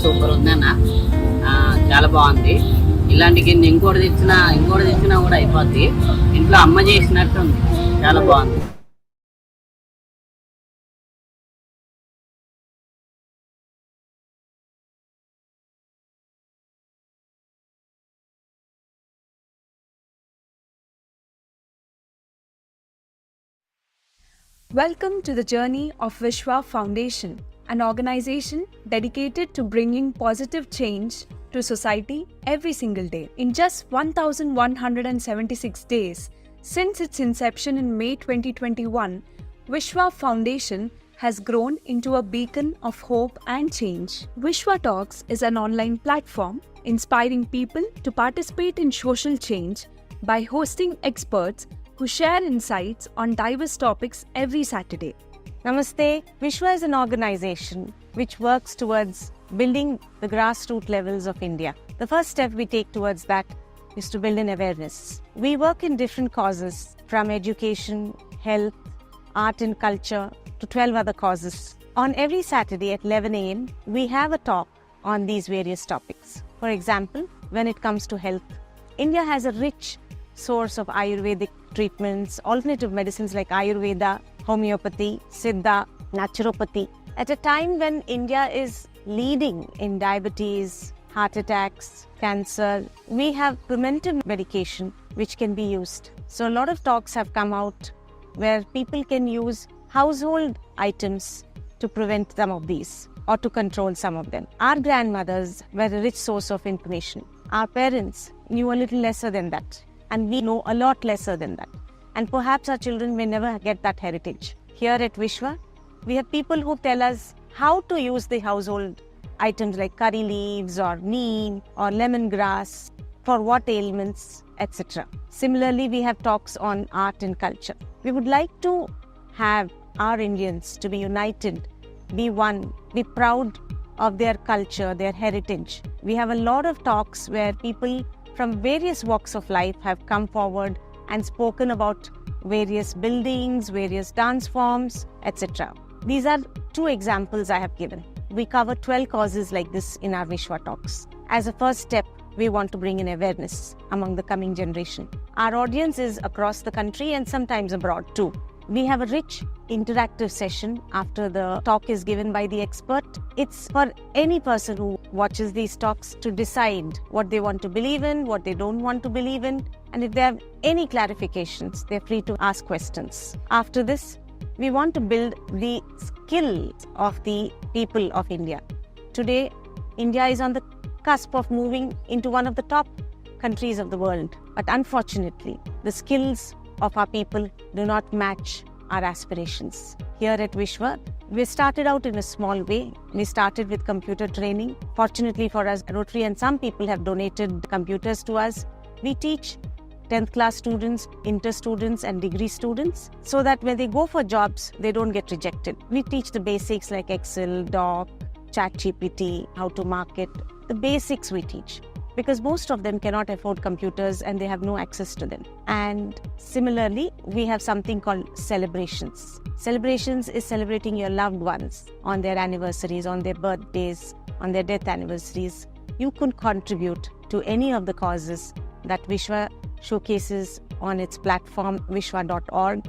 Super ఉందన్న. చాలా బాగుంది. ఇలాంటి గిన్నె ఇంకోటి తెచ్చినా కూడా అయిపోద్ది. ఇంట్లో అమ్మ చేసినట్టు ఉంది. చాలా బాగుంది. Welcome to the journey of Vishwa Foundation, an organization dedicated to bringing positive change to society every single day. In just 1,176 days, since its inception in May 2021, Vishwa Foundation has grown into a beacon of hope and change. Vishwa Talks is an online platform inspiring people to participate in social change by hosting experts who share insights on diverse topics every Saturday. Namaste. Vishwa is an organization which works towards building the grassroots levels of India. The first step we take towards that is to build an awareness. We work in different causes, from education, health, art and culture to 12 other causes. On every Saturday at 11 a.m., we have a talk on these various topics. For example, when it comes to health, India has a rich source of Ayurvedic treatments, alternative medicines like Ayurveda, homeopathy, Siddha, naturopathy. At a time when India is leading in diabetes, heart attacks, cancer, we have preventive medication which can be used. So a lot of talks have come out where people can use household items to prevent some of these or to control some of them. Our grandmothers were a rich source of information. Our parents knew a little lesser than that. And we know a lot lesser than that. And perhaps our children may never get that heritage. Here at Vishwa, we have people who tell us how to use the household items like curry leaves or neem or lemongrass, for what ailments, etc. Similarly, we have talks on art and culture. We would like to have our Indians to be united, be one, be proud of their culture, their heritage. We have a lot of talks where people from various walks of life have come forward and spoken about various buildings, various dance forms, etc. These are two examples I have given. We cover 12 causes like this in our Vishwa Talks. As a first step, we want to bring in awareness among the coming generation. Our audience is across the country and sometimes abroad too. We have a rich interactive session after the talk is given by the expert. It's for any person who watches these talks to decide what they want to believe in, what they don't want to believe in, and if they have any clarifications, they're free to ask questions. After this, we want to build the skills of the people of India. Today, India is on the cusp of moving into one of the top countries of the world. But unfortunately, the skills of our people do not match our aspirations. Here at Vishwa, we started out in a small way. We started with computer training. Fortunately for us, Rotary and some people have donated computers to us. We teach 10th class students, inter students and degree students so that when they go for jobs, they don't get rejected. We teach the basics like Excel, Doc, ChatGPT, how to market. The basics we teach, because most of them cannot afford computers and they have no access to them. And similarly, we have something called celebrations. Celebrations is celebrating your loved ones on their anniversaries, on their birthdays, on their death anniversaries. You could contribute to any of the causes that Vishwa showcases on its platform vishwa.org.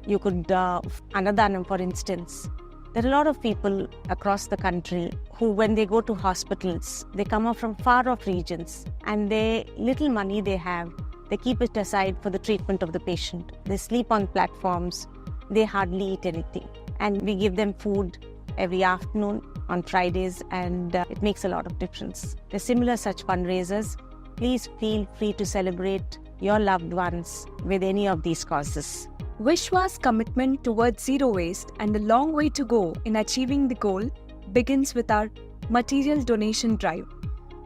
You could, Annadanam for instance. There are a lot of people across the country who, when they go to hospitals, they come up from far off regions and they little money they have, they keep it aside for the treatment of the patient. They sleep on platforms, they hardly eat anything. And we give them food every afternoon on Fridays and it makes a lot of difference. There are similar such fundraisers. Please feel free to celebrate your loved ones with any of these causes. Vishwa's commitment towards zero waste and the long way to go in achieving the goal begins with our material donation drive.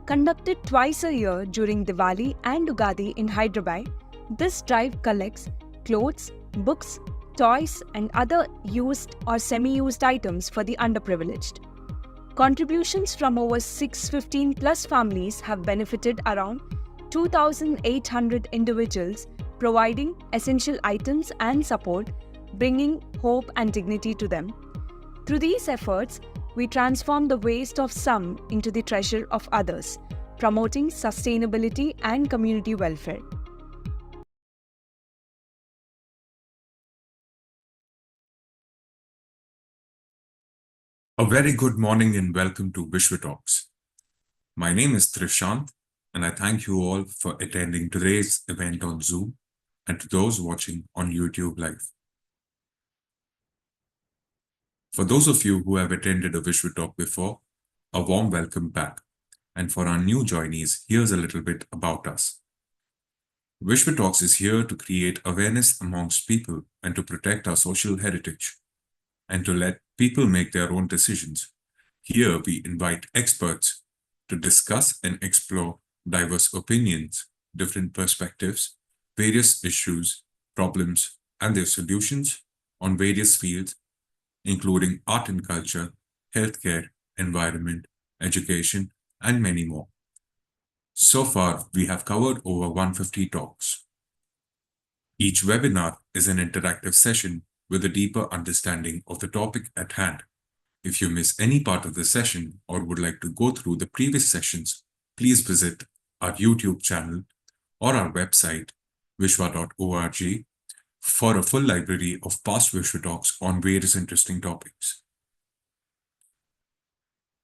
Conducted twice a year during Diwali and Ugadi in Hyderabad, this drive collects clothes, books, toys, and other used or semi used items for the underprivileged. Contributions from over 615 plus families have benefited around 2,800 individuals, providing essential items and support, bringing hope and dignity to them. Through these efforts, we transform the waste of some into the treasure of others, promoting sustainability and community welfare. A very good morning and welcome to Vishwa Talks. My name is Trishant and I thank you all for attending today's event on Zoom and to those watching on YouTube Live. For those of you who have attended a Vishwa Talk before, a warm welcome back. And for our new joinees, here's a little bit about us. Vishwa Talks is here to create awareness amongst people and to protect our social heritage and to let people make their own decisions. Here we invite experts to discuss and explore diverse opinions, different perspectives, various issues, problems, and their solutions on various fields, including art and culture, healthcare, environment, education, and many more. So far, we have covered over 150 talks. Each webinar is an interactive session with a deeper understanding of the topic at hand. If you miss any part of the session or would like to go through the previous sessions, please visit our YouTube channel or our website, vishwa.org, for a full library of past Vishwa Talks on various interesting topics.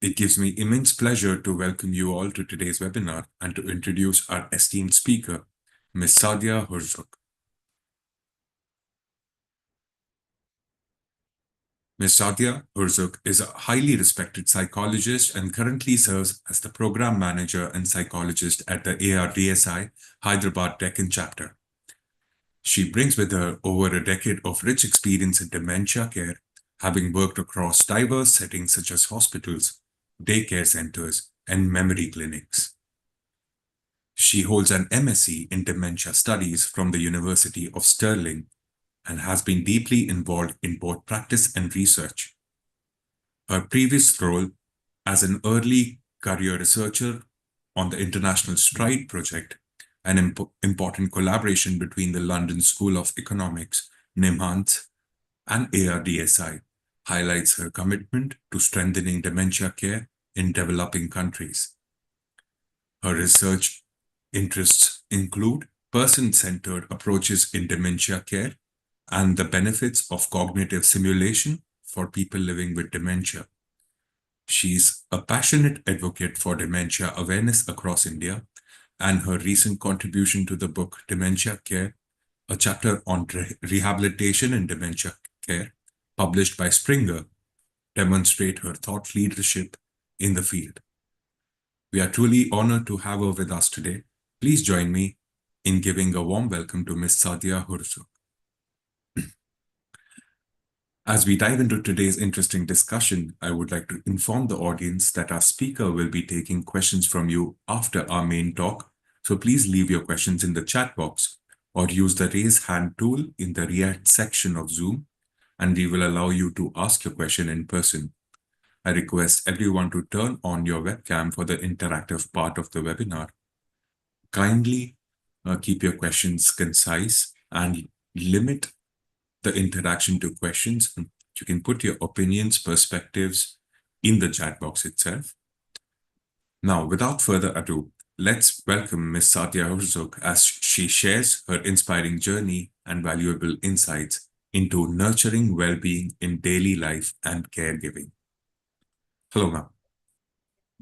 It gives me immense pleasure to welcome you all to today's webinar and to introduce our esteemed speaker, Ms. Sadia Hurzuk. Ms. Sadia Hurzuk is a highly respected psychologist and currently serves as the program manager and psychologist at the ARDSI Hyderabad Deccan chapter. She brings with her over a decade of rich experience in dementia care, having worked across diverse settings such as hospitals, daycare centers, and memory clinics. She holds an MSc in Dementia Studies from the University of Stirling and has been deeply involved in both practice and research. Her previous role as an early career researcher on the International Stride project, an important collaboration between the London School of Economics, NIMHANS, and ARDSI, highlights her commitment to strengthening dementia care in developing countries. Her research interests include person-centered approaches in dementia care and the benefits of cognitive simulation for people living with dementia. She's a passionate advocate for dementia awareness across India, and her recent contribution to the book Dementia Care, a chapter on rehabilitation in dementia care, published by Springer, demonstrate her thought leadership in the field. We are truly honored to have her with us today. Please join me in giving a warm welcome to Ms. Sadia Hurzuk. As we dive into today's interesting discussion, I would like to inform the audience that our speaker will be taking questions from you after our main talk. So please leave your questions in the chat box or use the raise hand tool in the React section of Zoom, and we will allow you to ask your question in person. I request everyone to turn on your webcam for the interactive part of the webinar. Kindly keep your questions concise and limit the interaction to questions. You can put your opinions, perspectives in the chat box itself. Now, without further ado, let's welcome Ms. Sadia Hurzuk as she shares her inspiring journey and valuable insights into nurturing well-being in daily life and caregiving. Hello, ma'am.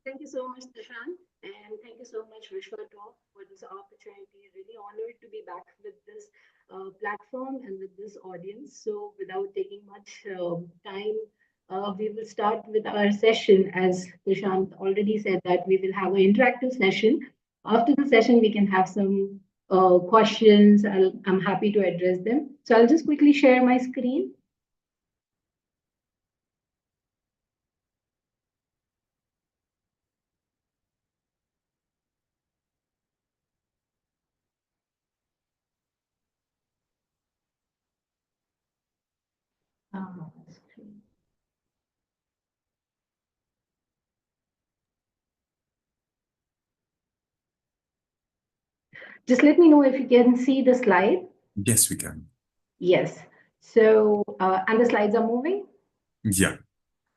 Thank you so much, Trishant, and thank you so much, Vishwa Talk, for this opportunity. Really honored to be back with this platform and with this audience. So, without taking much time, we will start with our session. As Trishant already said, that we will have an interactive session. After the session, we can have some questions. I'm happy to address them. So, I'll just quickly share my screen. Screen. Just let me know if you can see the slide. Yes, we can. Yes. So, and the slides are moving? Yeah.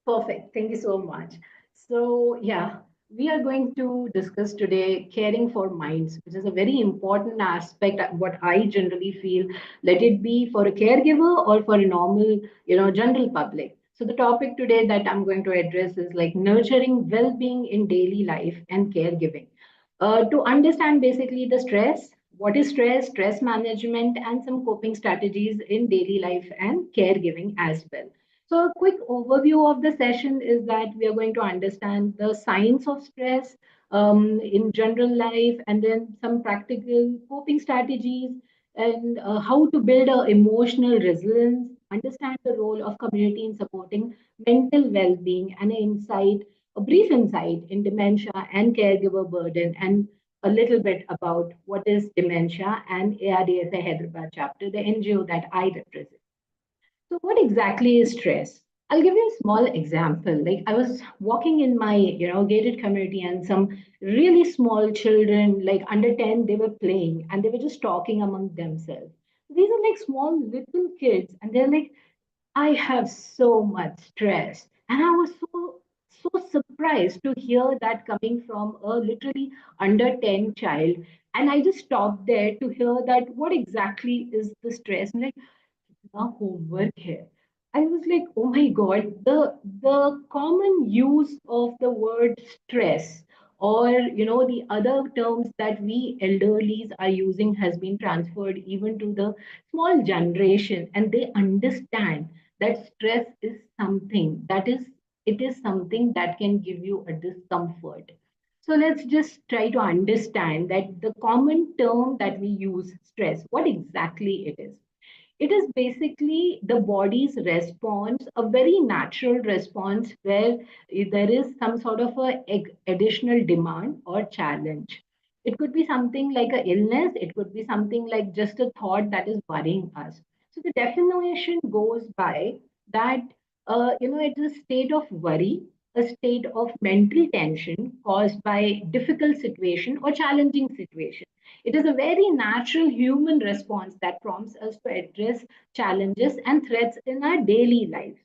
Perfect. Thank you so much. So, yeah, we are going to discuss today caring for minds, which is a very important aspect. What I generally feel, let it be for a caregiver or for a normal, general public. So, the topic today that I'm going to address is like nurturing well-being in daily life and caregiving. To understand basically the stress, what is stress, stress management, and some coping strategies in daily life and caregiving as well. So, a quick overview of the session is that we are going to understand the science of stress in general life, and then some practical coping strategies, and how to build a emotional resilience, understand the role of community in supporting mental well-being, and a brief insight in dementia and caregiver burden, and a little bit about what is dementia and ARDSA Hyderabad chapter, the NGO that I represent. So, what exactly is stress? I'll give you a small example. Like I was walking in my, gated community, and some really small children, like under 10, they were playing and they were just talking among themselves. These are like small little kids, and they're like, I have so much stress. And I was so surprised to hear that coming from a literally under 10 child. And I just stopped there to hear that what exactly is the stress. And like, homework here. I was like, oh my God, the common use of the word stress, or the other terms that we elderlies are using, has been transferred even to the small generation, and they understand that stress is something that is, it is something that can give you a discomfort. So let's just try to understand that the common term that we use, stress, what exactly it is. It is basically the body's response, a very natural response where there is some sort of additional demand or challenge. It could be something like an illness, it could be something like just a thought that is worrying us. So the definition goes by that, it is a state of worry, a state of mental tension caused by difficult situation or challenging situation. It is a very natural human response that prompts us to address challenges and threats in our daily life.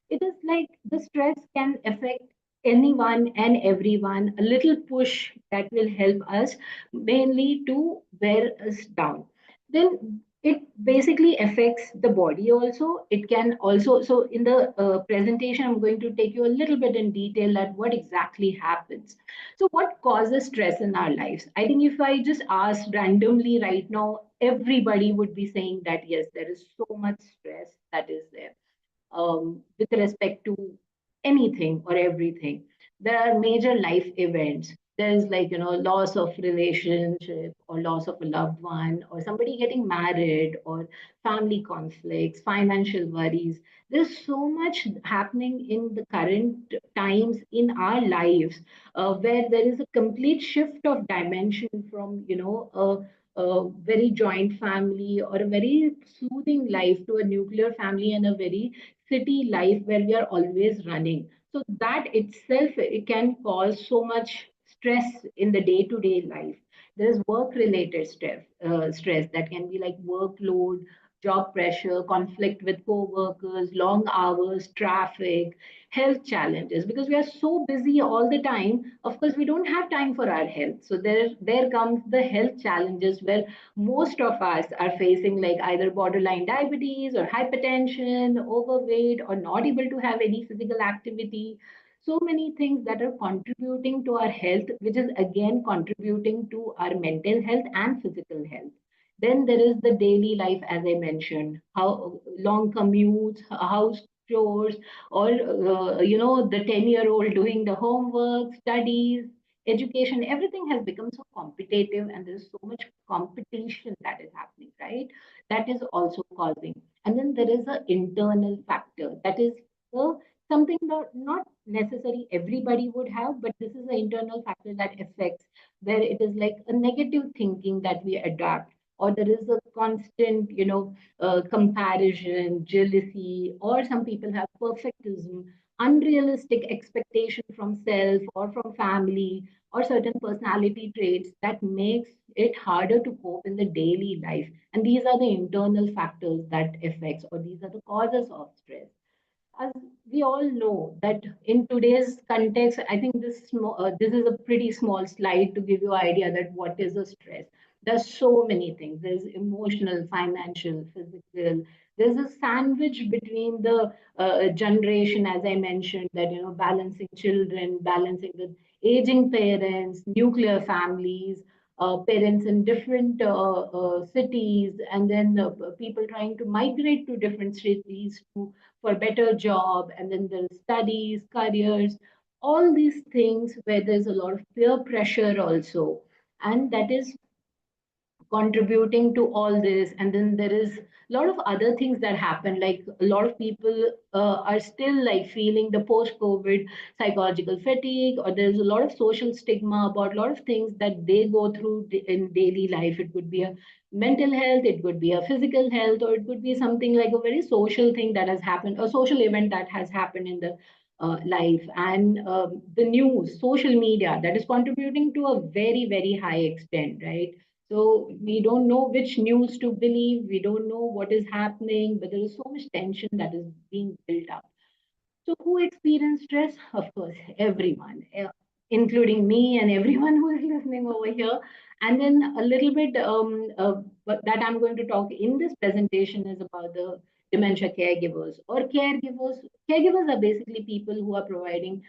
It is like the stress can affect anyone and everyone, a little push that will help us mainly to wear us down. Then it basically affects the body also. It can also, so in the presentation, I'm going to take you a little bit in detail at what exactly happens. So, what causes stress in our lives? I think if I just ask randomly right now, everybody would be saying that yes, there is so much stress that is there with respect to anything or everything. There are major life events. There's like, loss of relationship or loss of a loved one or somebody getting married or family conflicts, financial worries. There's so much happening in the current times in our lives where there is a complete shift of dimension from, a very joint family or a very soothing life to a nuclear family and a very city life where we are always running. So that itself, it can cause so much stress in the day to day life. There is work related stress that can be like workload, job pressure, conflict with co-workers, long hours, traffic, health challenges, because we are so busy all the time. Of course, we don't have time for our health. So there comes the health challenges where most of us are facing like either borderline diabetes or hypertension, overweight, or not able to have any physical activity. So many things that are contributing to our health, which is again contributing to our mental health and physical health. Then there is the daily life, as I mentioned, how long commutes, house chores, or the 10-year-old doing the homework, studies, education. Everything has become so competitive, and there's so much competition that is happening, right? That is also causing. And then there is an internal factor that is something that not necessarily everybody would have, but this is an internal factor that affects, where it is like a negative thinking that we adapt. or there is a constant, comparison, jealousy, or some people have perfectism, unrealistic expectation from self or from family, or certain personality traits that makes it harder to cope in the daily life. And these are the internal factors that affects, or these are the causes of stress. As we all know that in today's context, I think this is a pretty small slide to give you an idea that what is a stress. There's so many things. There's emotional, financial, physical. There's a sandwich between the generation, as I mentioned, that balancing children, balancing with aging parents, nuclear families, parents in different cities, and then people trying to migrate to different cities to for better job, and then there's studies, careers, all these things where there's a lot of peer pressure also, and that is contributing to all this. And then there is a lot of other things that happen, like a lot of people are still like feeling the post covid psychological fatigue, or there's a lot of social stigma about a lot of things that they go through in daily life. It could be a mental health, it could be a physical health, or it could be something like a very social thing that has happened, a social event that has happened in the life. And the news, social media, that is contributing to a very very high extent, right? So we don't know which news to believe. We don't know what is happening, but there is so much tension that is being built up. So, who experience stress? Of course, everyone, including me and everyone who is listening over here. And then a little bit that I'm going to talk in this presentation is about the dementia caregivers or caregivers. Caregivers are basically people who are providing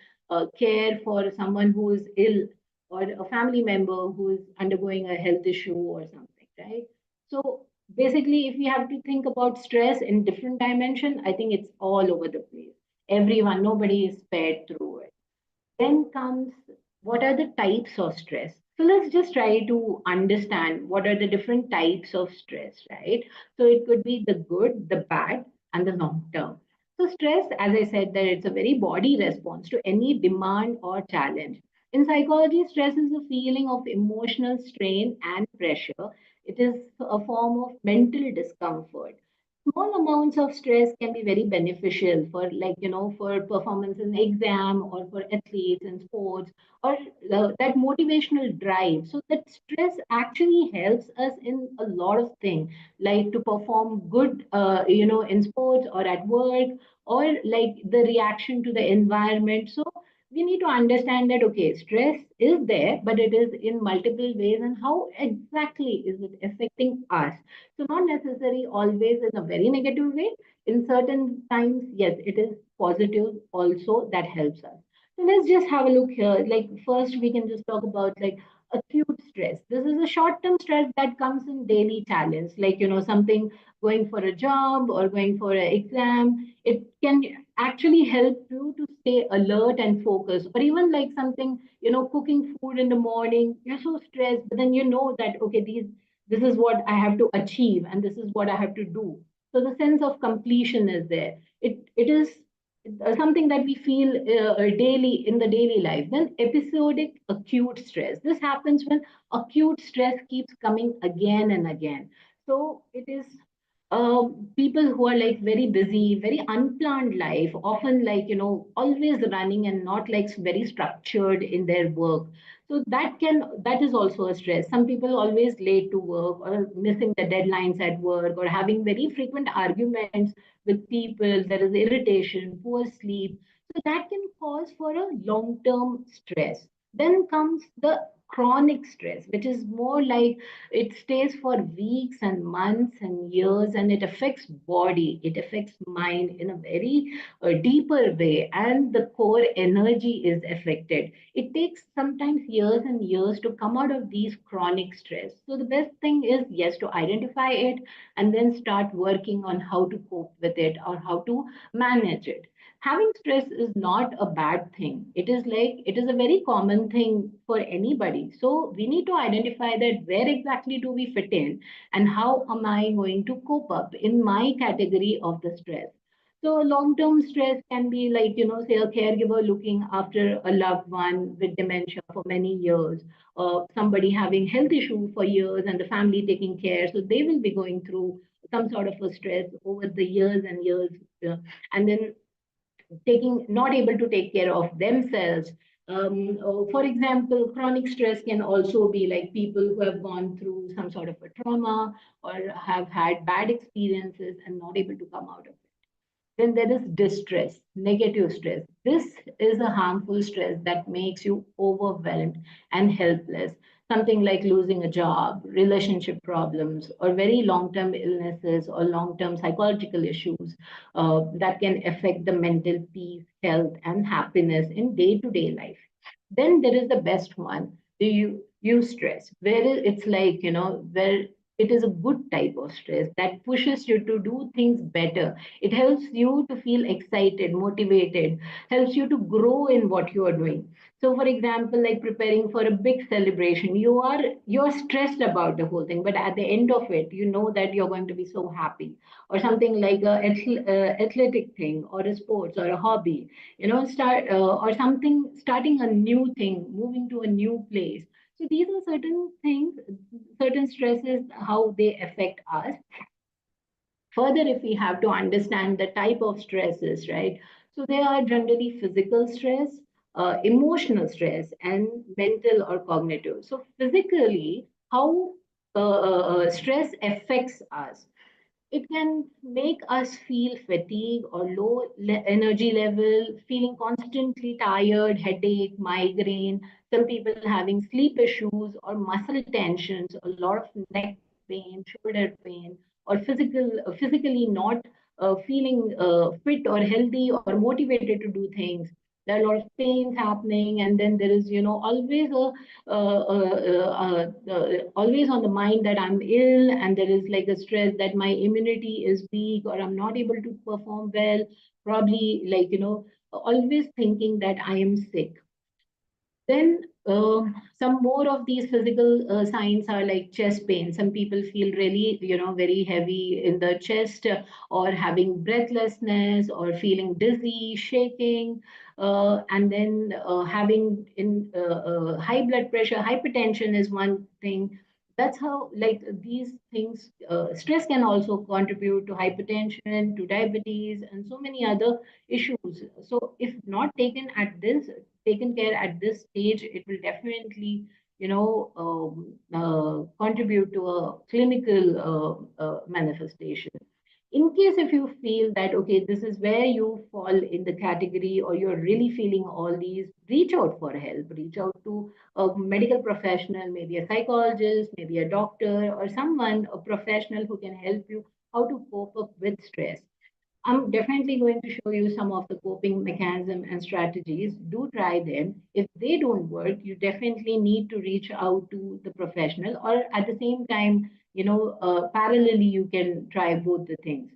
care for someone who is ill, or a family member who is undergoing a health issue or something, right? So basically, if we have to think about stress in different dimension, I think it's all over the place. Everyone, nobody is spared through it. Then comes, what are the types of stress? So let's just try to understand what are the different types of stress, right? So it could be the good, the bad, and the long term. So stress, as I said, that it's a very body response to any demand or challenge. In psychology, stress is a feeling of emotional strain and pressure. It is a form of mental discomfort. Small amounts of stress can be very beneficial for, like, for performance in exam, or for athletes in sports, or that motivational drive. So that stress actually helps us in a lot of things, like to perform good, in sports or at work, or like the reaction to the environment. So we need to understand that, okay, stress is there, but it is in multiple ways, and how exactly is it affecting us? So not necessarily always in a very negative way. In certain times, yes, it is positive also that helps us. So let's just have a look here. Like first, we can just talk about like acute stress. This is a short-term stress that comes in daily challenge, like something going for a job or going for an exam. It can actually help you to stay alert and focused, or even like something, cooking food in the morning. You're so stressed, but then you know that okay, this is what I have to achieve, and this is what I have to do. So the sense of completion is there. It is something that we feel daily in the daily life. Then episodic acute stress. This happens when acute stress keeps coming again and again. So it is people who are like very busy, very unplanned life, often like always running and not like very structured in their work. So that is also a stress. Some people always late to work, or missing the deadlines at work, or having very frequent arguments with people. There is irritation, poor sleep. So that can cause for a long term stress. Then comes the chronic stress, which is more like it stays for weeks and months and years, and it affects body, it affects mind in a very deeper way, and the core energy is affected. It takes sometimes years and years to come out of these chronic stress. So the best thing is, yes, to identify it and then start working on how to cope with it or how to manage it. Having stress is not a bad thing. It is like it is a very common thing for anybody. So we need to identify that where exactly do we fit in, and how am I going to cope up in my category of the stress. So long-term stress can be like, say a caregiver looking after a loved one with dementia for many years, or somebody having health issue for years and the family taking care. So they will be going through some sort of a stress over the years and years, and then taking not able to take care of themselves. For example, chronic stress can also be like people who have gone through some sort of a trauma or have had bad experiences and not able to come out of it. Then there is distress, negative stress. This is a harmful stress that makes you overwhelmed and helpless. Something like losing a job, relationship problems, or very long term illnesses or long term psychological issues that can affect the mental peace, health, and happiness in day to day life. Then there is the best one, the eustress, where it's like, where it is a good type of stress that pushes you to do things better. It helps you to feel excited, motivated, helps you to grow in what you are doing. So for example, like preparing for a big celebration, you're stressed about the whole thing, but at the end of it, you know that you're going to be so happy. Or something like a athletic thing or a sports or a hobby, start or something, starting a new thing, moving to a new place. So these are certain things, certain stresses, how they affect us. Further, if we have to understand the type of stresses, right? So they are generally physical stress, emotional stress, and mental or cognitive. So physically, how stress affects us, it can make us feel fatigue or low energy level, feeling constantly tired, headache, migraine, some people having sleep issues or muscle tensions, a lot of neck pain, shoulder pain, or physically not feeling fit or healthy or motivated to do things. There are a lot of pains happening, and then there is, always always on the mind that I'm ill, and there is like a stress that my immunity is weak or I'm not able to perform well. Probably like, always thinking that I am sick. Then some more of these physical signs are like chest pain. Some people feel really, very heavy in the chest, or having breathlessness or feeling dizzy, shaking, and then having in high blood pressure, hypertension is one thing. That's how like these things, stress can also contribute to hypertension, to diabetes, and so many other issues. So if not taken care at this stage, it will definitely, contribute to a clinical manifestation. In case if you feel that, okay, this is where you fall in the category, or you're really feeling all these, reach out for help, reach out to a medical professional, maybe a psychologist, maybe a doctor, or someone, a professional who can help you how to cope up with stress. I'm definitely going to show you some of the coping mechanism and strategies. Do try them. If they don't work, you definitely need to reach out to the professional, or at the same time, parallelly, you can try both the things.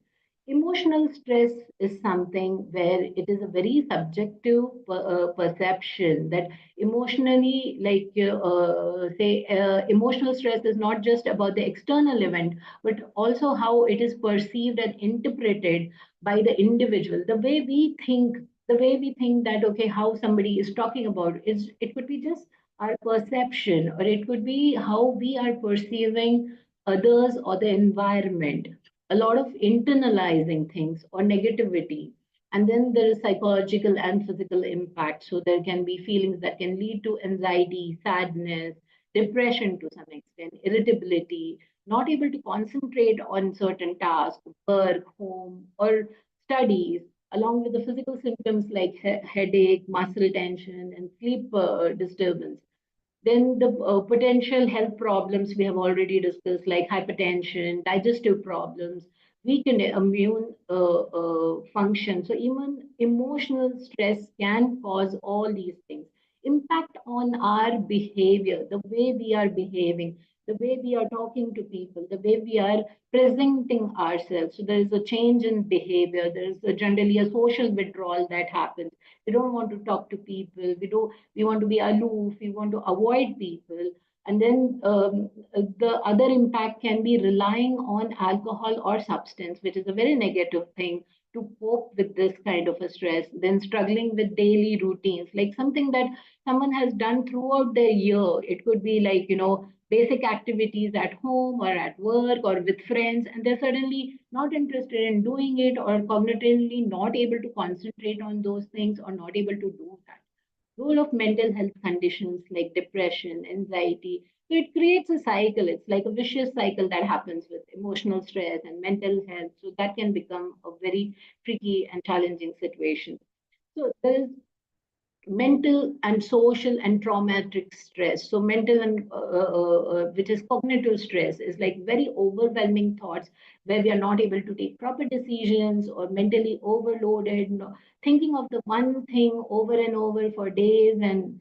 Emotional stress is something where it is a very subjective perception that emotionally, like, say, emotional stress is not just about the external event, but also how it is perceived and interpreted by the individual. The way we think that, okay, how somebody is talking about is, it could be just our perception, or it could be how we are perceiving others or the environment. A lot of internalizing things or negativity. And then there is psychological and physical impact. So there can be feelings that can lead to anxiety, sadness, depression to some extent, irritability, not able to concentrate on certain tasks, work, home, or studies, along with the physical symptoms like headache, muscle tension, and sleep disturbance. Then the potential health problems we have already discussed, like hypertension, digestive problems, weakened immune function. So even emotional stress can cause all these things. Impact on our behavior, the way we are behaving, the way we are talking to people, the way we are presenting ourselves. So there is a change in behavior. There is generally a social withdrawal that happens. We don't want to talk to people. We want to be aloof, we want to avoid people. And then the other impact can be relying on alcohol or substance, which is a very negative thing, to cope with this kind of a stress, then struggling with daily routines, like something that someone has done throughout their year. It could be like, basic activities at home or at work or with friends, and they're suddenly not interested in doing it, or cognitively not able to concentrate on those things, or not able to do that. Role of mental health conditions like depression, anxiety. So it creates a cycle. It's like a vicious cycle that happens with emotional stress and mental health. So that can become a very tricky and challenging situation. So there is mental and social and traumatic stress. So mental and which is cognitive stress, is like very overwhelming thoughts where we are not able to take proper decisions, or mentally overloaded, thinking of the one thing over and over for days and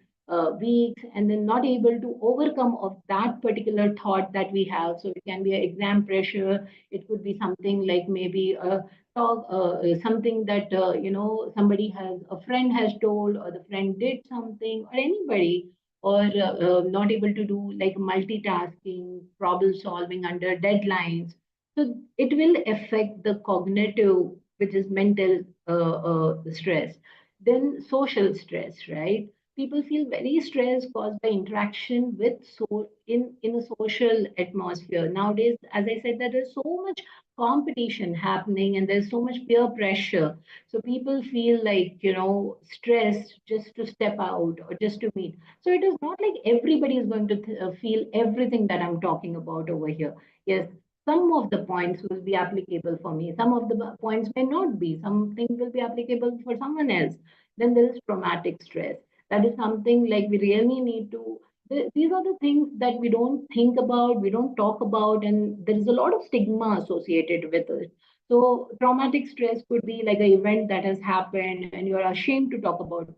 weeks, and then not able to overcome of that particular thought that we have. So it can be an exam pressure. It could be something like maybe a talk, something that somebody has, a friend has told, or the friend did something, or anybody, or not able to do like multitasking, problem solving under deadlines. So it will affect the cognitive, which is mental stress. Then social stress, right? People feel very stressed caused by interaction with, so in a social atmosphere nowadays. As I said, that there's so much competition happening and there's so much peer pressure. So people feel like, stressed just to step out or just to meet. So it is not like everybody is going to feel everything that I'm talking about over here. Yes, some of the points will be applicable for me. Some of the points may not be. Something will be applicable for someone else. Then there is traumatic stress. That is something like we really need to, these are the things that we don't think about, we don't talk about, and there is a lot of stigma associated with it. So traumatic stress could be like an event that has happened and you're ashamed to talk about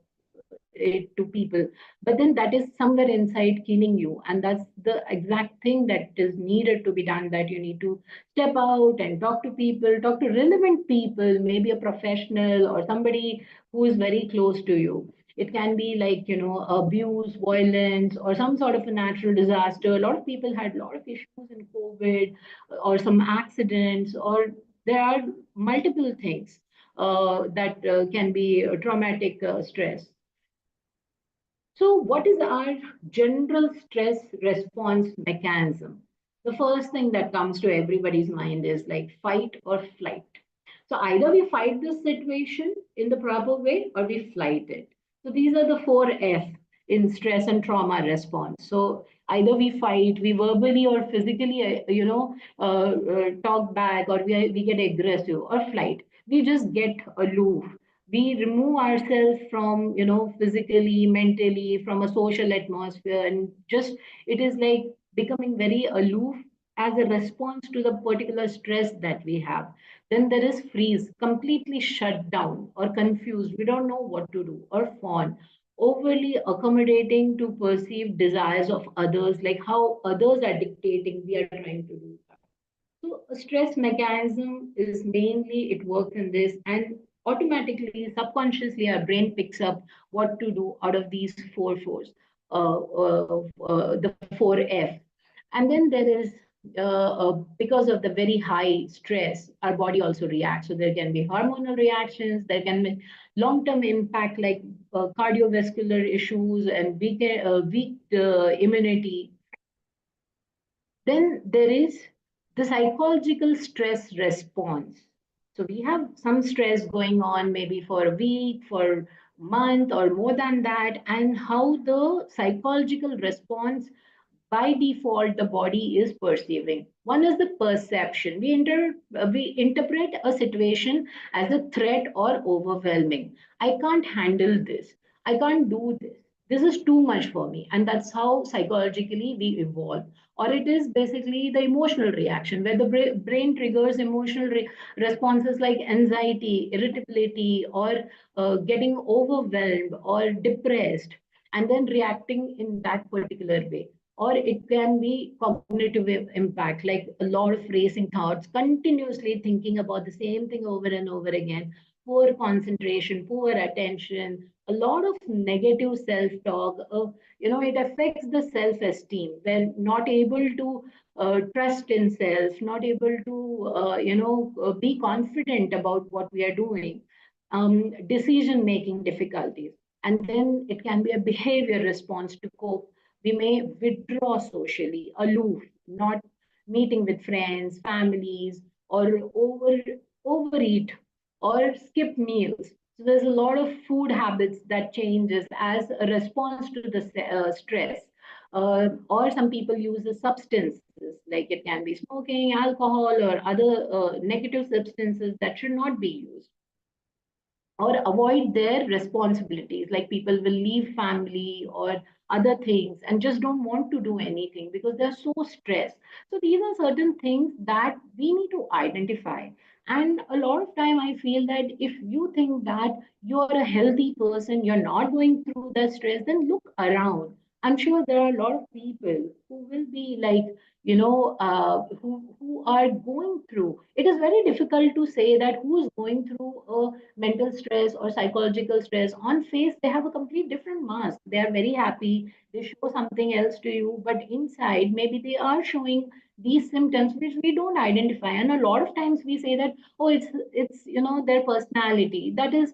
it to people, but then that is somewhere inside killing you, and that's the exact thing that is needed to be done, that you need to step out and talk to people, talk to relevant people, maybe a professional or somebody who is very close to you. It can be like, abuse, violence, or some sort of a natural disaster. A lot of people had a lot of issues in COVID, or some accidents, or there are multiple things that can be traumatic stress. So, what is our general stress response mechanism? The first thing that comes to everybody's mind is like fight or flight. So, either we fight this situation in the proper way or we flight it. So, these are the four F in stress and trauma response. So, either we fight, we verbally or physically, talk back, or we get aggressive, or flight. We just get aloof, we remove ourselves from, physically, mentally, from a social atmosphere, and just it is like becoming very aloof as a response to the particular stress that we have. Then there is freeze, completely shut down or confused, we don't know what to do, or fawn, overly accommodating to perceived desires of others, like how others are dictating, we are trying to do that. So a stress mechanism is mainly, it works in this, and automatically, subconsciously, our brain picks up what to do out of these the four F. And then there is, because of the very high stress, our body also reacts. So there can be hormonal reactions, there can be long-term impact like cardiovascular issues and weak immunity. Then there is the psychological stress response. So we have some stress going on maybe for a week, for a month, or more than that, and how the psychological response by default the body is perceiving. One is the perception. We interpret a situation as a threat or overwhelming. I can't handle this. I can't do this. This is too much for me. And that's how psychologically we evolve. Or it is basically the emotional reaction where the brain triggers emotional responses like anxiety, irritability, or getting overwhelmed or depressed, and then reacting in that particular way. Or it can be cognitive impact, like a lot of racing thoughts, continuously thinking about the same thing over and over again, poor concentration, poor attention, a lot of negative self-talk. It affects the self-esteem. When not able to trust in self, not able to, be confident about what we are doing, decision making difficulties. And then it can be a behavior response to cope. We may withdraw socially, aloof, not meeting with friends, families, or overeat or skip meals. So there's a lot of food habits that changes as a response to the stress. Or some people use the substances, like it can be smoking, alcohol, or other negative substances that should not be used, or avoid their responsibilities, like people will leave family or other things and just don't want to do anything because they're so stressed. So these are certain things that we need to identify. And a lot of time I feel that if you think that you're a healthy person, you're not going through the stress, then look around. I'm sure there are a lot of people who will be like, who are going through. It is very difficult to say that who is going through a mental stress or psychological stress. On face, they have a complete different mask. They are very happy. They show something else to you, but inside, maybe they are showing these symptoms which we don't identify. And a lot of times we say that, oh, it's their personality. That is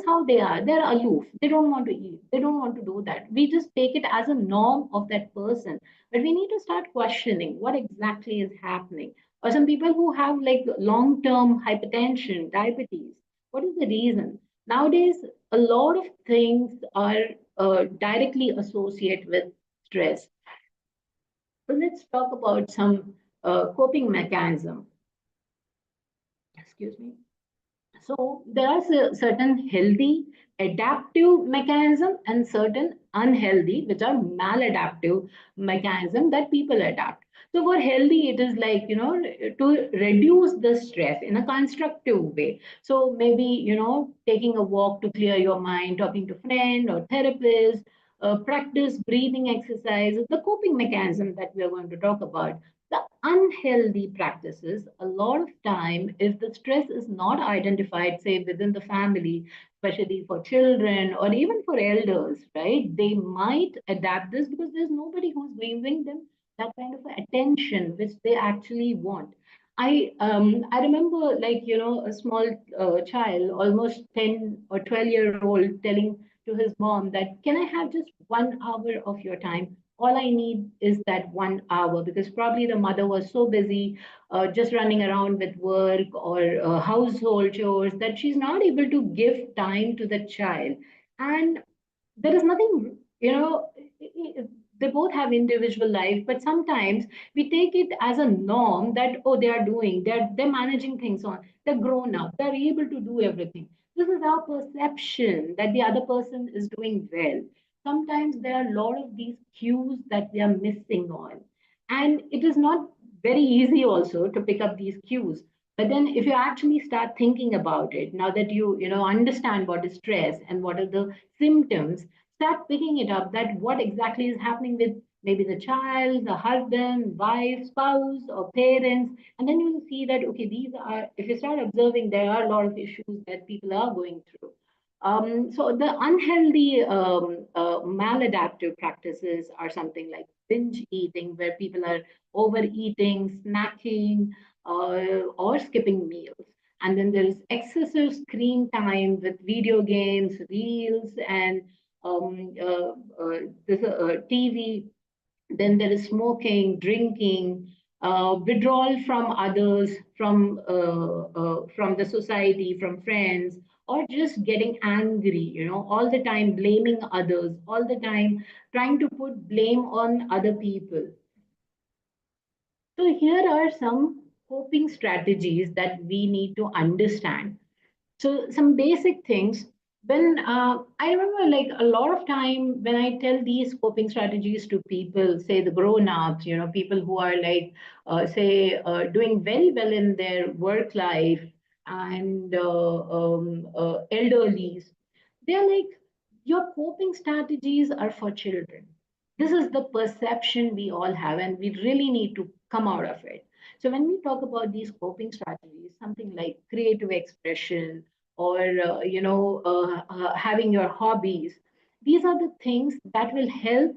how they are. They're aloof. They don't want to eat. They don't want to do that. We just take it as a norm of that person. But we need to start questioning what exactly is happening. Or some people who have like long-term hypertension, diabetes, what is the reason? Nowadays, a lot of things are directly associated with stress. So let's talk about some coping mechanism. Excuse me. So there are certain healthy adaptive mechanism and certain unhealthy, which are maladaptive mechanism that people adapt. So for healthy, it is like, to reduce the stress in a constructive way. So maybe, taking a walk to clear your mind, talking to friend or therapist, practice breathing exercises, the coping mechanism that we are going to talk about. The unhealthy practices, a lot of time, if the stress is not identified, say within the family, especially for children or even for elders, right, they might adapt this because there's nobody who's giving them that kind of attention which they actually want. I remember, like, a small child, almost 10 or 12-year-old, telling to his mom that, can I have just 1 hour of your time? All I need is that 1 hour, because probably the mother was so busy just running around with work or household chores that she's not able to give time to the child. And there is nothing, they both have individual life, but sometimes we take it as a norm that, oh, they are doing, they're managing things on, they're grown up, they're able to do everything. This is our perception that the other person is doing well. Sometimes there are a lot of these cues that we are missing on, and it is not very easy also to pick up these cues. But then if you actually start thinking about it, now that you understand what is stress and what are the symptoms, start picking it up, that what exactly is happening with maybe the child, the husband, wife, spouse, or parents. And then you will see that, okay, these are, if you start observing, there are a lot of issues that people are going through. So the unhealthy maladaptive practices are something like binge eating, where people are overeating, snacking, or skipping meals. And then there is excessive screen time with video games, reels, and this TV. Then there is smoking, drinking, withdrawal from others, from the society, from friends, or just getting angry. All the time blaming others, all the time trying to put blame on other people. So here are some coping strategies that we need to understand. So some basic things. When I remember, like, a lot of time when I tell these coping strategies to people, say the grown-ups, people who are like, say, doing very well in their work life, and elderlies, they're like, your coping strategies are for children. This is the perception we all have, and we really need to come out of it. So when we talk about these coping strategies, something like creative expression, or having your hobbies. These are the things that will help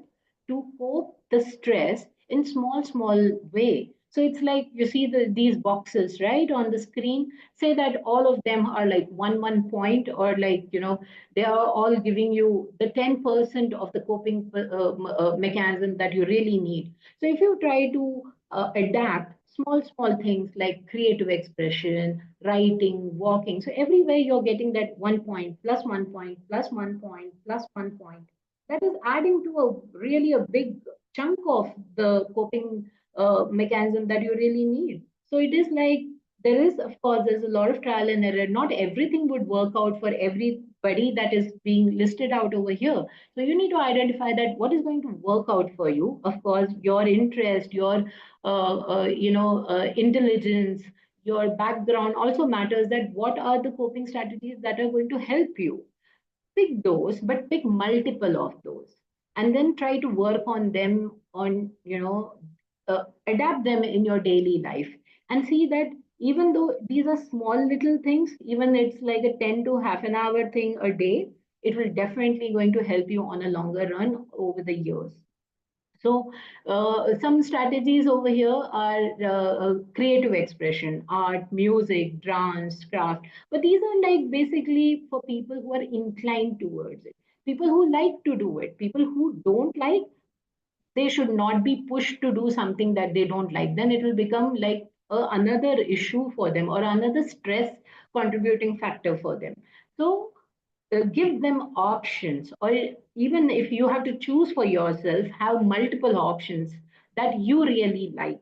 to cope the stress in small way. So it's like you see these boxes right on the screen. Say that all of them are like one point, or like they are all giving you the 10% of the coping mechanism that you really need. So if you try to adapt small things like creative expression, writing, walking, so everywhere you're getting that 1 point plus 1 point plus 1 point plus 1 point, that is adding to a really a big chunk of the coping mechanism that you really need. So it is like, there is, of course, there's a lot of trial and error. Not everything would work out for everybody that is being listed out over here. So you need to identify that what is going to work out for you. Of course, your interest, your intelligence, your background also matters. That what are the coping strategies that are going to help you. Pick those, but pick multiple of those, and then try to work on them, on adapt them in your daily life, and see that even though these are small little things, even it's like a 10 to half an hour thing a day, it will definitely going to help you on a longer run over the years. So, some strategies over here are creative expression, art, music, dance, craft. But these are like basically for people who are inclined towards it, people who like to do it. People who don't like, they should not be pushed to do something that they don't like. Then it will become like another issue for them, or another stress contributing factor for them. So give them options, or even if you have to choose for yourself, have multiple options that you really like.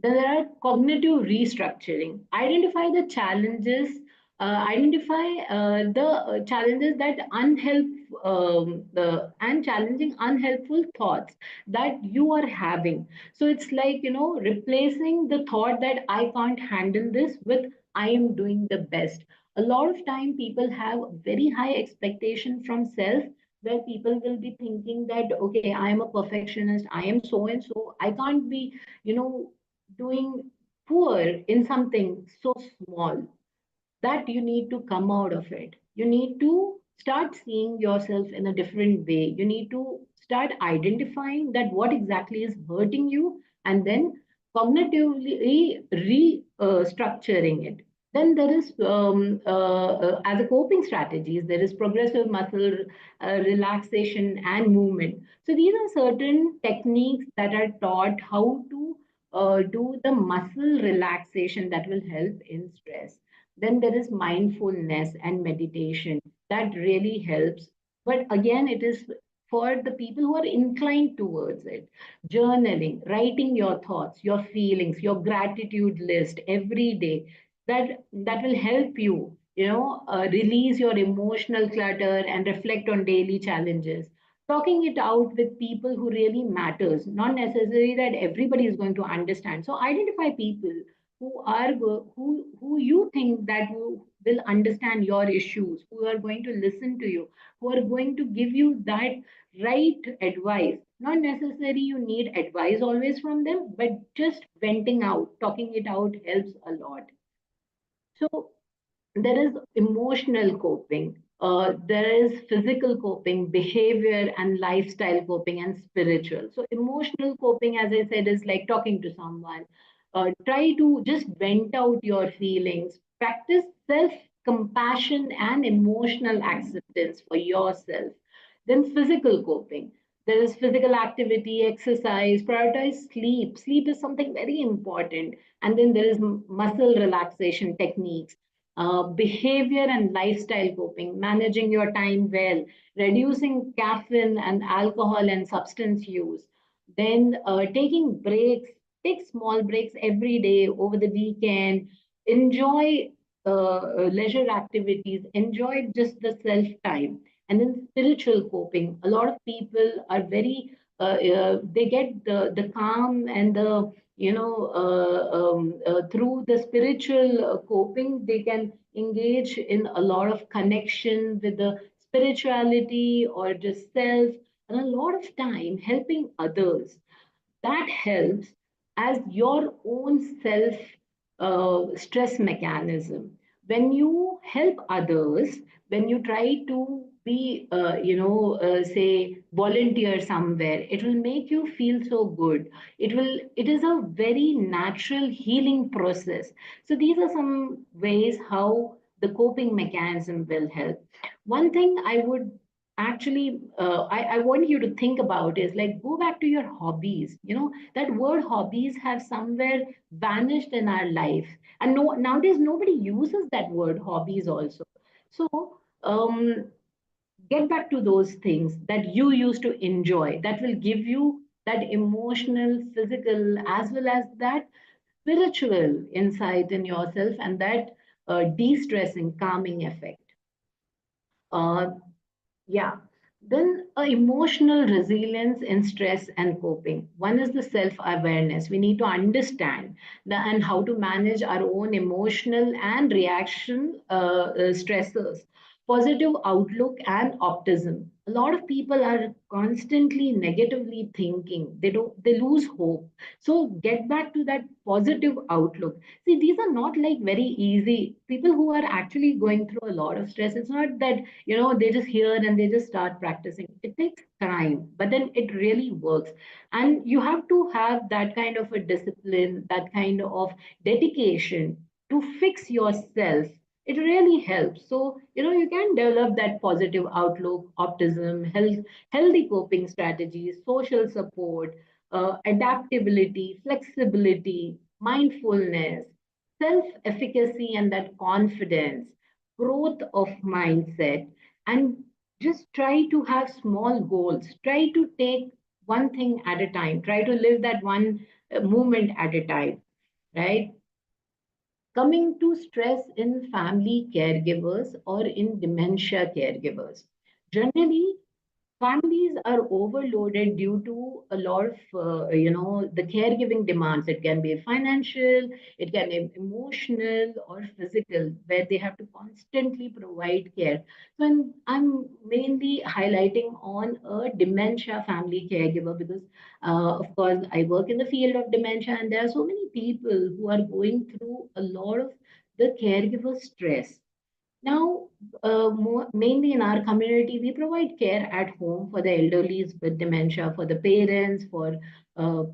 Then there are cognitive restructuring. Identify the challenges, identify the challenges that and challenging unhelpful thoughts that you are having. So it's like, replacing the thought that I can't handle this with I am doing the best. A lot of time people have very high expectation from self, where people will be thinking that, okay, I am a perfectionist, I am so and so, I can't be you know doing poor in something so small. That you need to come out of it. You need to start seeing yourself in a different way. You need to start identifying that what exactly is hurting you, and then cognitively restructuring it. Then there is, as a coping strategies, there is progressive muscle relaxation and movement. So these are certain techniques that are taught how to do the muscle relaxation that will help in stress. Then there is mindfulness and meditation that really helps. But again, it is for the people who are inclined towards it. Journaling, writing your thoughts, your feelings, your gratitude list every day. That will help you, release your emotional clutter and reflect on daily challenges. Talking it out with people who really matters, not necessarily that everybody is going to understand. So identify people who you think that will understand your issues, who are going to listen to you, who are going to give you that right advice. Not necessarily you need advice always from them, but just venting out, talking it out helps a lot. So there is emotional coping, there is physical coping, behavior and lifestyle coping, and spiritual. So emotional coping, as I said, is like talking to someone. Try to just vent out your feelings. Practice self compassion and emotional acceptance for yourself. Then physical coping, there is physical activity, exercise, prioritize sleep. Sleep is something very important. And then there is muscle relaxation techniques. Behavior and lifestyle coping, managing your time well, reducing caffeine and alcohol and substance use, then taking breaks, take small breaks every day over the weekend, enjoy leisure activities, enjoy just the self time. And then spiritual coping. A lot of people are very, they get the calm and the through the spiritual coping, they can engage in a lot of connection with the spirituality or just self, and a lot of time helping others. That helps as your own self stress mechanism. when you help others, when you try to be, say, volunteer somewhere, it will make you feel so good. It is a very natural healing process. So these are some ways how the coping mechanism will help. One thing I would actually I want you to think about is like go back to your hobbies. That word hobbies have somewhere vanished in our life, and no, nowadays nobody uses that word hobbies also. So um, get back to those things that you used to enjoy, that will give you that emotional, physical, as well as that spiritual insight in yourself, and that de-stressing calming effect. uh, yeah. Then emotional resilience in stress and coping. One is the self-awareness. We need to understand and how to manage our own emotional and reaction stressors. Positive outlook and optimism. A lot of people are constantly negatively thinking. They lose hope. So get back to that positive outlook. See, these are not like very easy. People who are actually going through a lot of stress, it's not that they just hear and they just start practicing. It takes time, but then it really works. And you have to have that kind of a discipline, that kind of dedication to fix yourself. It really helps. So you can develop that positive outlook, optimism, healthy coping strategies, social support, adaptability, flexibility, mindfulness, self efficacy, and that confidence, growth of mindset. And just try to have small goals. Try to take one thing at a time. Try to live that one moment at a time, right? Coming to stress in family caregivers or in dementia caregivers. Generally, families are overloaded due to a lot of the caregiving demands. It can be financial, it can be emotional or physical, where they have to constantly provide care. So I'm mainly highlighting on a dementia family caregiver because of course I work in the field of dementia, and there are so many people who are going through a lot of the caregiver stress. Now, mainly in our community, we provide care at home for the elderly with dementia, for the parents, for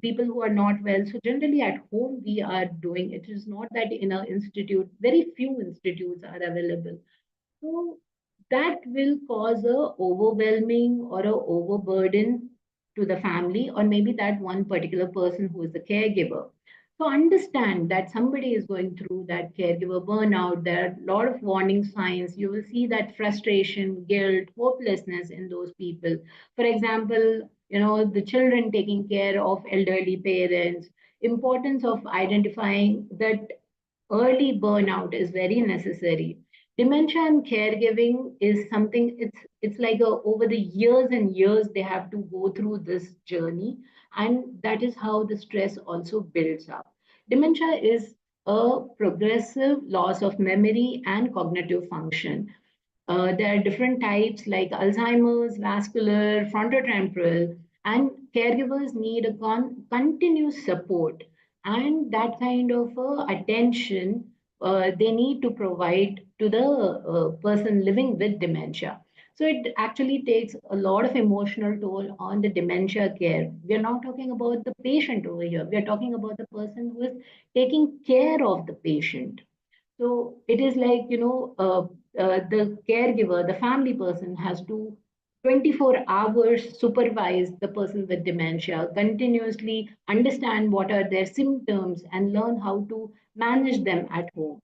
people who are not well. So generally at home, we are doing it. Is not that in an institute, very few institutes are available. So that will cause a overwhelming or a overburden to the family, or maybe that one particular person who is the caregiver. So understand that somebody is going through that caregiver burnout. There are a lot of warning signs. You will see that frustration, guilt, hopelessness in those people. For example, the children taking care of elderly parents, importance of identifying that early burnout is very necessary. Dementia and caregiving is something, it's like over the years and years they have to go through this journey, and that is how the stress also builds up. Dementia is a progressive loss of memory and cognitive function. There are different types like Alzheimer's, vascular, frontotemporal, and caregivers need a continuous support, and that kind of attention they need to provide to the person living with dementia. So it actually takes a lot of emotional toll on the dementia care. We are not talking about the patient over here. We are talking about the person who is taking care of the patient. So it is like, the caregiver, the family person has to 24 hours supervise the person with dementia, continuously understand what are their symptoms and learn how to manage them at home.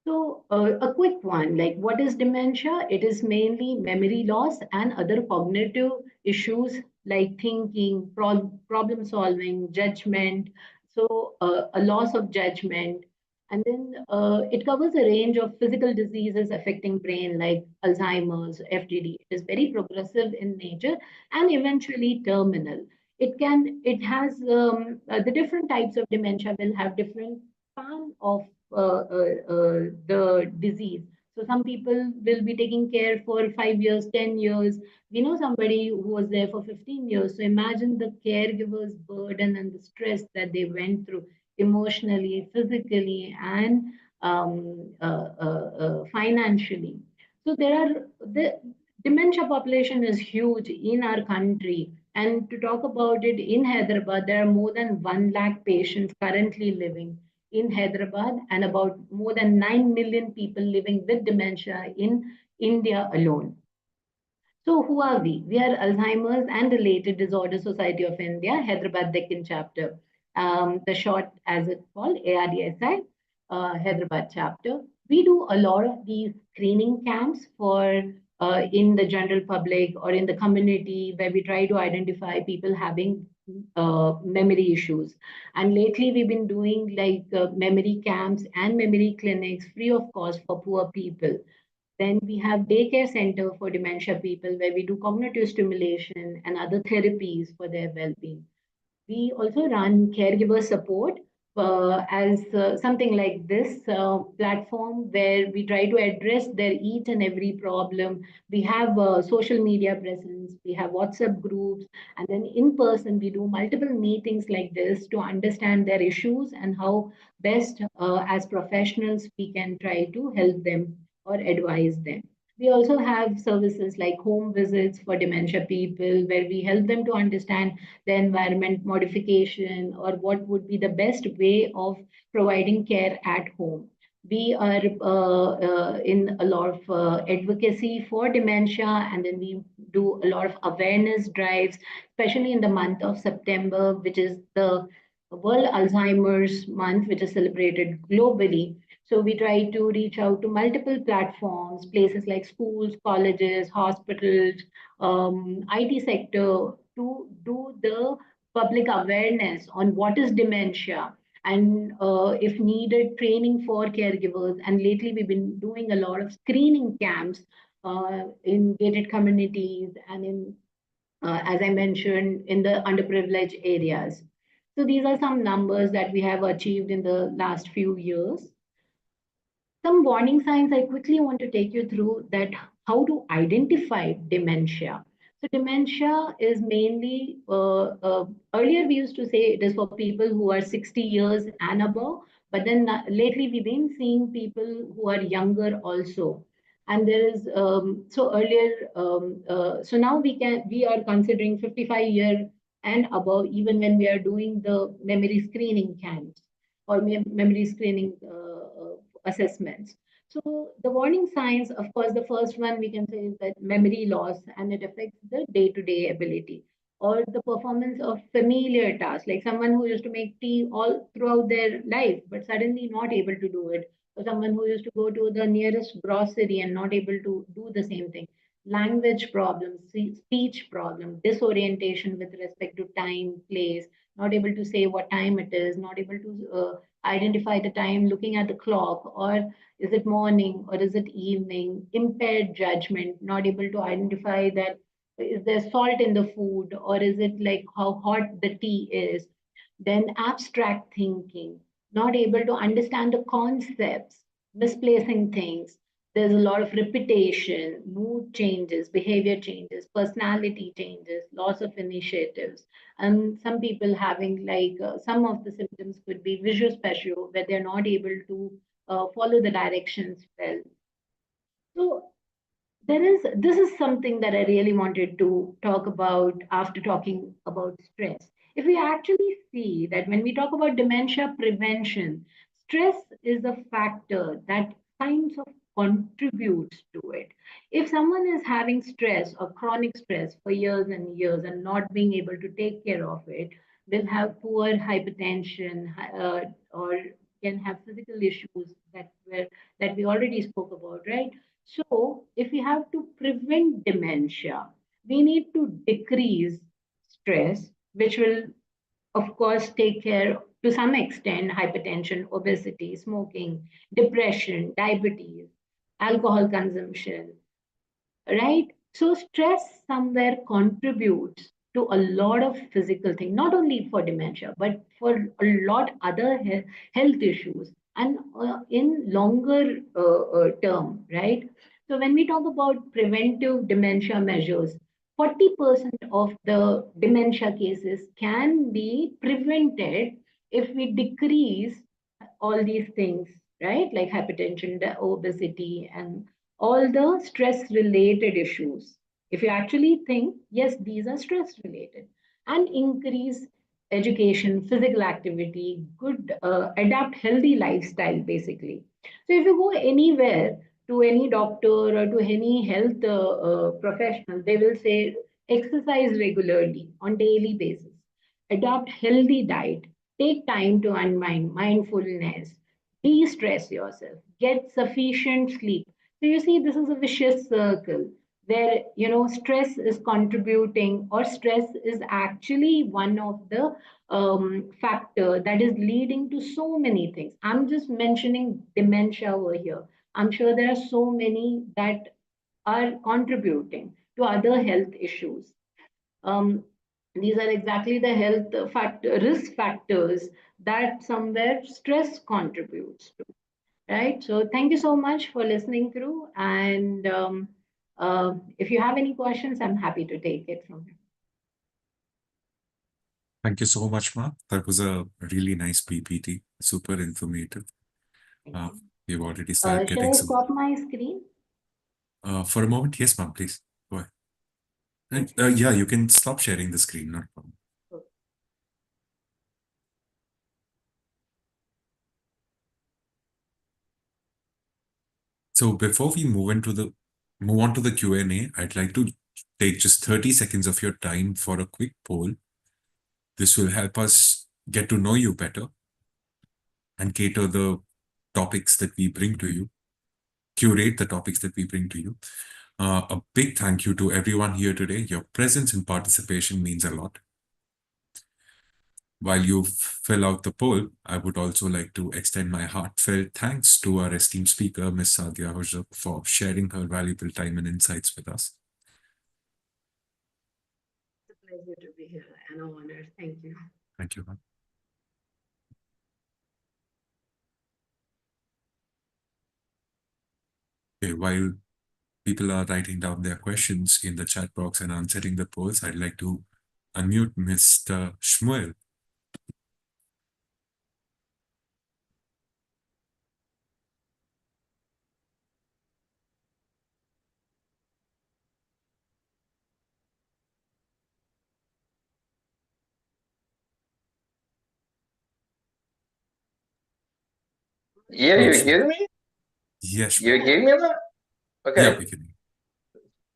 So, a quick one, like what is dementia? It is mainly memory loss and other cognitive issues like thinking, problem solving, judgment. So, a loss of judgment. And then it covers a range of physical diseases affecting brain like Alzheimer's, FTD. It is very progressive in nature and eventually terminal. It has the different types of dementia will have different span of the disease. So some people will be taking care for 5 years, 10 years. We know somebody who was there for 15 years. So imagine the caregiver's burden and the stress that they went through emotionally, physically, and financially. So the dementia population is huge in our country. And to talk about it, in Hyderabad, there are more than 1 lakh patients currently living in Hyderabad, and about more than 9 million people living with dementia in India alone. So, who are we? We are Alzheimer's and Related Disorder Society of India, Hyderabad Deccan chapter. The short, as it's called, ARDSI, Hyderabad chapter. We do a lot of these screening camps for in the general public or in the community, where we try to identify people having memory issues. And lately, we've been doing like memory camps and memory clinics free of cost for poor people. Then we have daycare center for dementia people, where we do cognitive stimulation and other therapies for their well-being. We also run caregiver support as something like this platform, where we try to address their each and every problem. We have social media presence, we have WhatsApp groups, and then in person we do multiple meetings like this to understand their issues and how best, as professionals, we can try to help them or advise them. We also have services like home visits for dementia people, where we help them to understand the environment modification or what would be the best way of providing care at home. We are in a lot of advocacy for dementia, and then we do a lot of awareness drives, especially in the month of September, which is the World Alzheimer's Month, which is celebrated globally. So we try to reach out to multiple platforms, places like schools, colleges, hospitals, IT sector, to do the public awareness on what is dementia, and if needed, training for caregivers. And lately, we've been doing a lot of screening camps in gated communities and in, as I mentioned, in the underprivileged areas. So these are some numbers that we have achieved in the last few years. Some warning signs I quickly want to take you through, that how to identify dementia. So dementia is mainly, earlier we used to say it is for people who are 60 years and above, but then lately we've been seeing people who are younger also. And there is, so earlier, so now we are considering 55-year and above, even when we are doing the memory screening camps or memory screening assessments. So the warning signs, of course, the first one we can say is that memory loss, and it affects the day-to-day ability or the performance of familiar tasks, like someone who used to make tea all throughout their life, but suddenly not able to do it, or someone who used to go to the nearest grocery and not able to do the same thing. Language problems, speech problem, disorientation with respect to time, place, not able to say what time it is, not able to identify the time looking at the clock, or is it morning or is it evening, impaired judgment, not able to identify that is there salt in the food, or is it like how hot the tea is. Then abstract thinking, not able to understand the concepts, misplacing things. There's a lot of repetition, mood changes, behavior changes, personality changes, loss of initiatives. And some people having like some of the symptoms could be visual spatial, where they're not able to follow the directions well. So this is something that I really wanted to talk about after talking about stress. If we actually see that when we talk about dementia prevention, stress is a factor that kinds of contributes to it. If someone is having stress or chronic stress for years and years and not being able to take care of it, they'll have poor hypertension, or can have physical issues that we already spoke about, right? So, if we have to prevent dementia, we need to decrease stress, which will, of course, take care to some extent hypertension, obesity, smoking, depression, diabetes, alcohol consumption, right? So stress somewhere contributes to a lot of physical things, not only for dementia, but for a lot other health issues, and in longer term, right? So when we talk about preventive dementia measures, 40% of the dementia cases can be prevented if we decrease all these things, right? Like hypertension, the obesity, and all the stress related issues. If you actually think, yes, these are stress related, and increase education, physical activity, good, adapt healthy lifestyle, basically. So if you go anywhere to any doctor or to any health professional, they will say exercise regularly on daily basis, adopt healthy diet, take time to unwind, mindfulness, de-stress yourself, get sufficient sleep. So you see, this is a vicious circle where stress is contributing, or stress is actually one of the factor that is leading to so many things. I'm just mentioning dementia over here. I'm sure there are so many that are contributing to other health issues. um, these are exactly the risk factors that somewhere stress contributes to, right? So thank you so much for listening through, and if you have any questions, I'm happy to take it from here. Thank you so much, Ma. That was a really nice PPT, super informative. Thank you. We've already started Shall getting I some. stop my screen? For a moment, yes, ma'am, please. Go ahead. And, yeah, you can stop sharing the screen, not a problem. So before we move on to the Q&A, I'd like to take just 30 seconds of your time for a quick poll. This will help us get to know you better and cater the topics that we bring to you, curate the topics that we bring to you. A big thank you to everyone here today. Your presence and participation means a lot. While you fill out the poll, I would also like to extend my heartfelt thanks to our esteemed speaker, Ms. Sadia Hojak, for sharing her valuable time and insights with us. It's a pleasure to be here and an honor. Thank you. Thank you, ma'am. Okay, while people are writing down their questions in the chat box and answering the polls, I'd like to unmute Mr. Shmuel. Yeah, Oh, you Shmuel. hear me? Yes, You Shmuel. hear me now? Yeah, Okay, we can.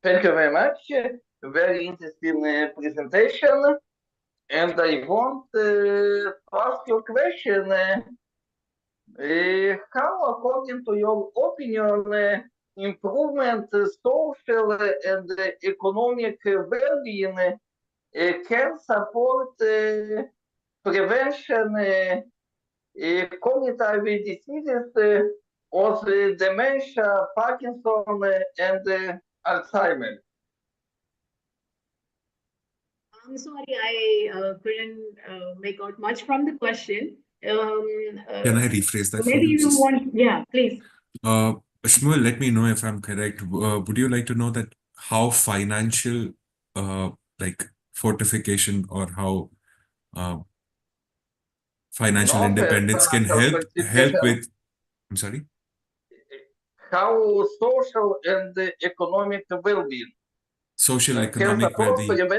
thank you very much. Very interesting presentation. And I want to ask you a question. How, according to your opinion, improvement social and economic well-being can support prevention cognitive diseases of dementia, Parkinson, and Alzheimer? I'm sorry, I couldn't make out much from the question. Can I rephrase that for Maybe you? you Just want, yeah, please. Shmuel, let me know if I'm correct. Would you like to know that how financial like fortification or how uh, financial Not independence can financial help participation, with, I'm sorry, how social and economic well-being social can economic support well-being.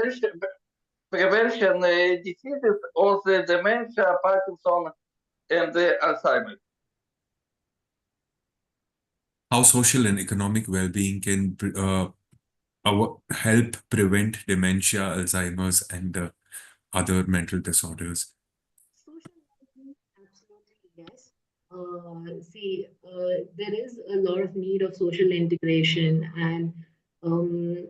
prevention diseases of dementia, Parkinson, and Alzheimer. How social and economic well-being can help prevent dementia, Alzheimer's, and other mental disorders. Social well-being, absolutely yes. There is a lot of need of social integration, and um,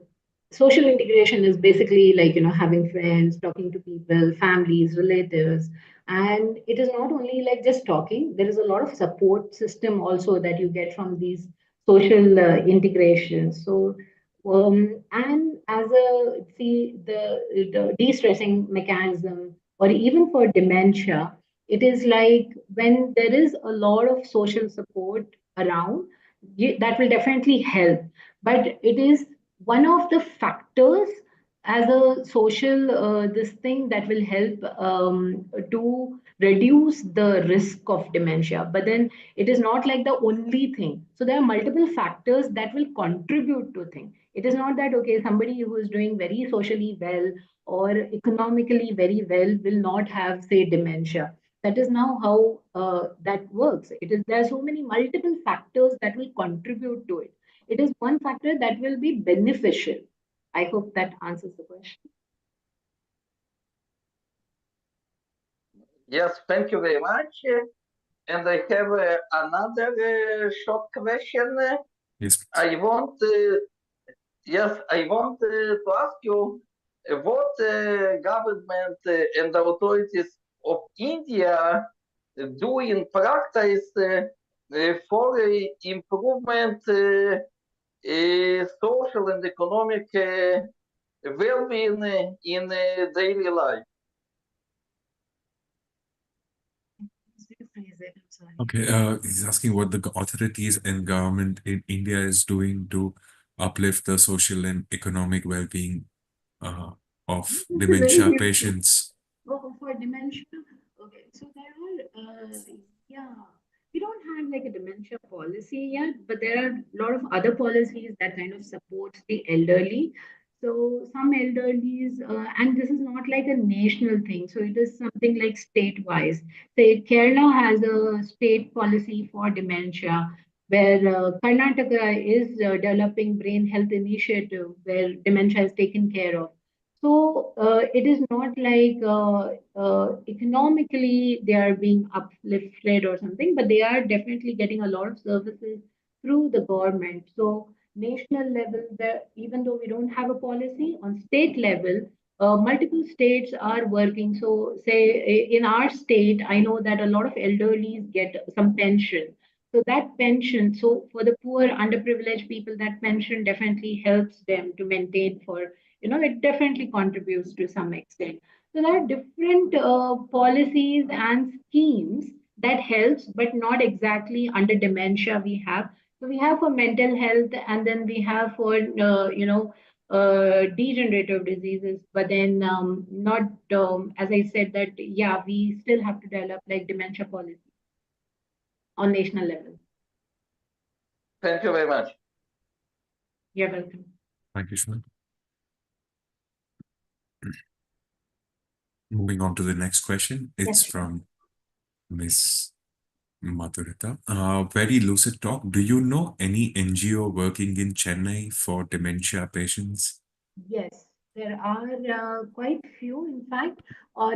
social integration is basically like having friends, talking to people, families, relatives, and it is not only like just talking. There is a lot of support system also that you get from these social integrations. So and as a the de-stressing mechanism, or even for dementia, it is like when there is a lot of social support around, that will definitely help. But it is one of the factors as a social this thing that will help to reduce the risk of dementia. But then it is not like the only thing. So there are multiple factors that will contribute to things. It is not that, okay, somebody who is doing very socially well or economically very well will not have, say, dementia. That is now how that works. It is, there are so many multiple factors that will contribute to it. It is one factor that will be beneficial. I hope that answers the question. Yes, thank you very much. And I have another short question. Yes. I want, yes, I want to ask you what government and authorities of India do in practice for improvement social and economic well-being in daily life. Okay, he's asking what the authorities and government in India is doing to uplift the social and economic well-being of It's a very dementia beautiful. patients. Oh, for dementia. Okay, so there are, yeah, we don't have like a dementia policy yet, but there are a lot of other policies that kind of supports the elderly. So some elderlies, and this is not like a national thing. So it is something like state-wise. Say Kerala has a state policy for dementia, where Karnataka is developing brain health initiative where dementia is taken care of. So it is not like economically they are being uplifted or something, but they are definitely getting a lot of services through the government. So national level, there, even though we don't have a policy on state level, multiple states are working. So say in our state, I know that a lot of elderlies get some pension. So that pension, so for the poor, underprivileged people, that pension definitely helps them to maintain for, it definitely contributes to some extent. So there are different policies and schemes that helps, but not exactly under dementia we have. So we have for mental health, and then we have for degenerative diseases. But then not as I said that, yeah, we still have to develop like dementia policy on national level. Thank you very much. You're welcome. Thank you, Shweta. Moving on to the next question. It's Yes. from Miss Madhurita. Very lucid talk. Do you know any NGO working in Chennai for dementia patients? Yes, there are quite few. In fact,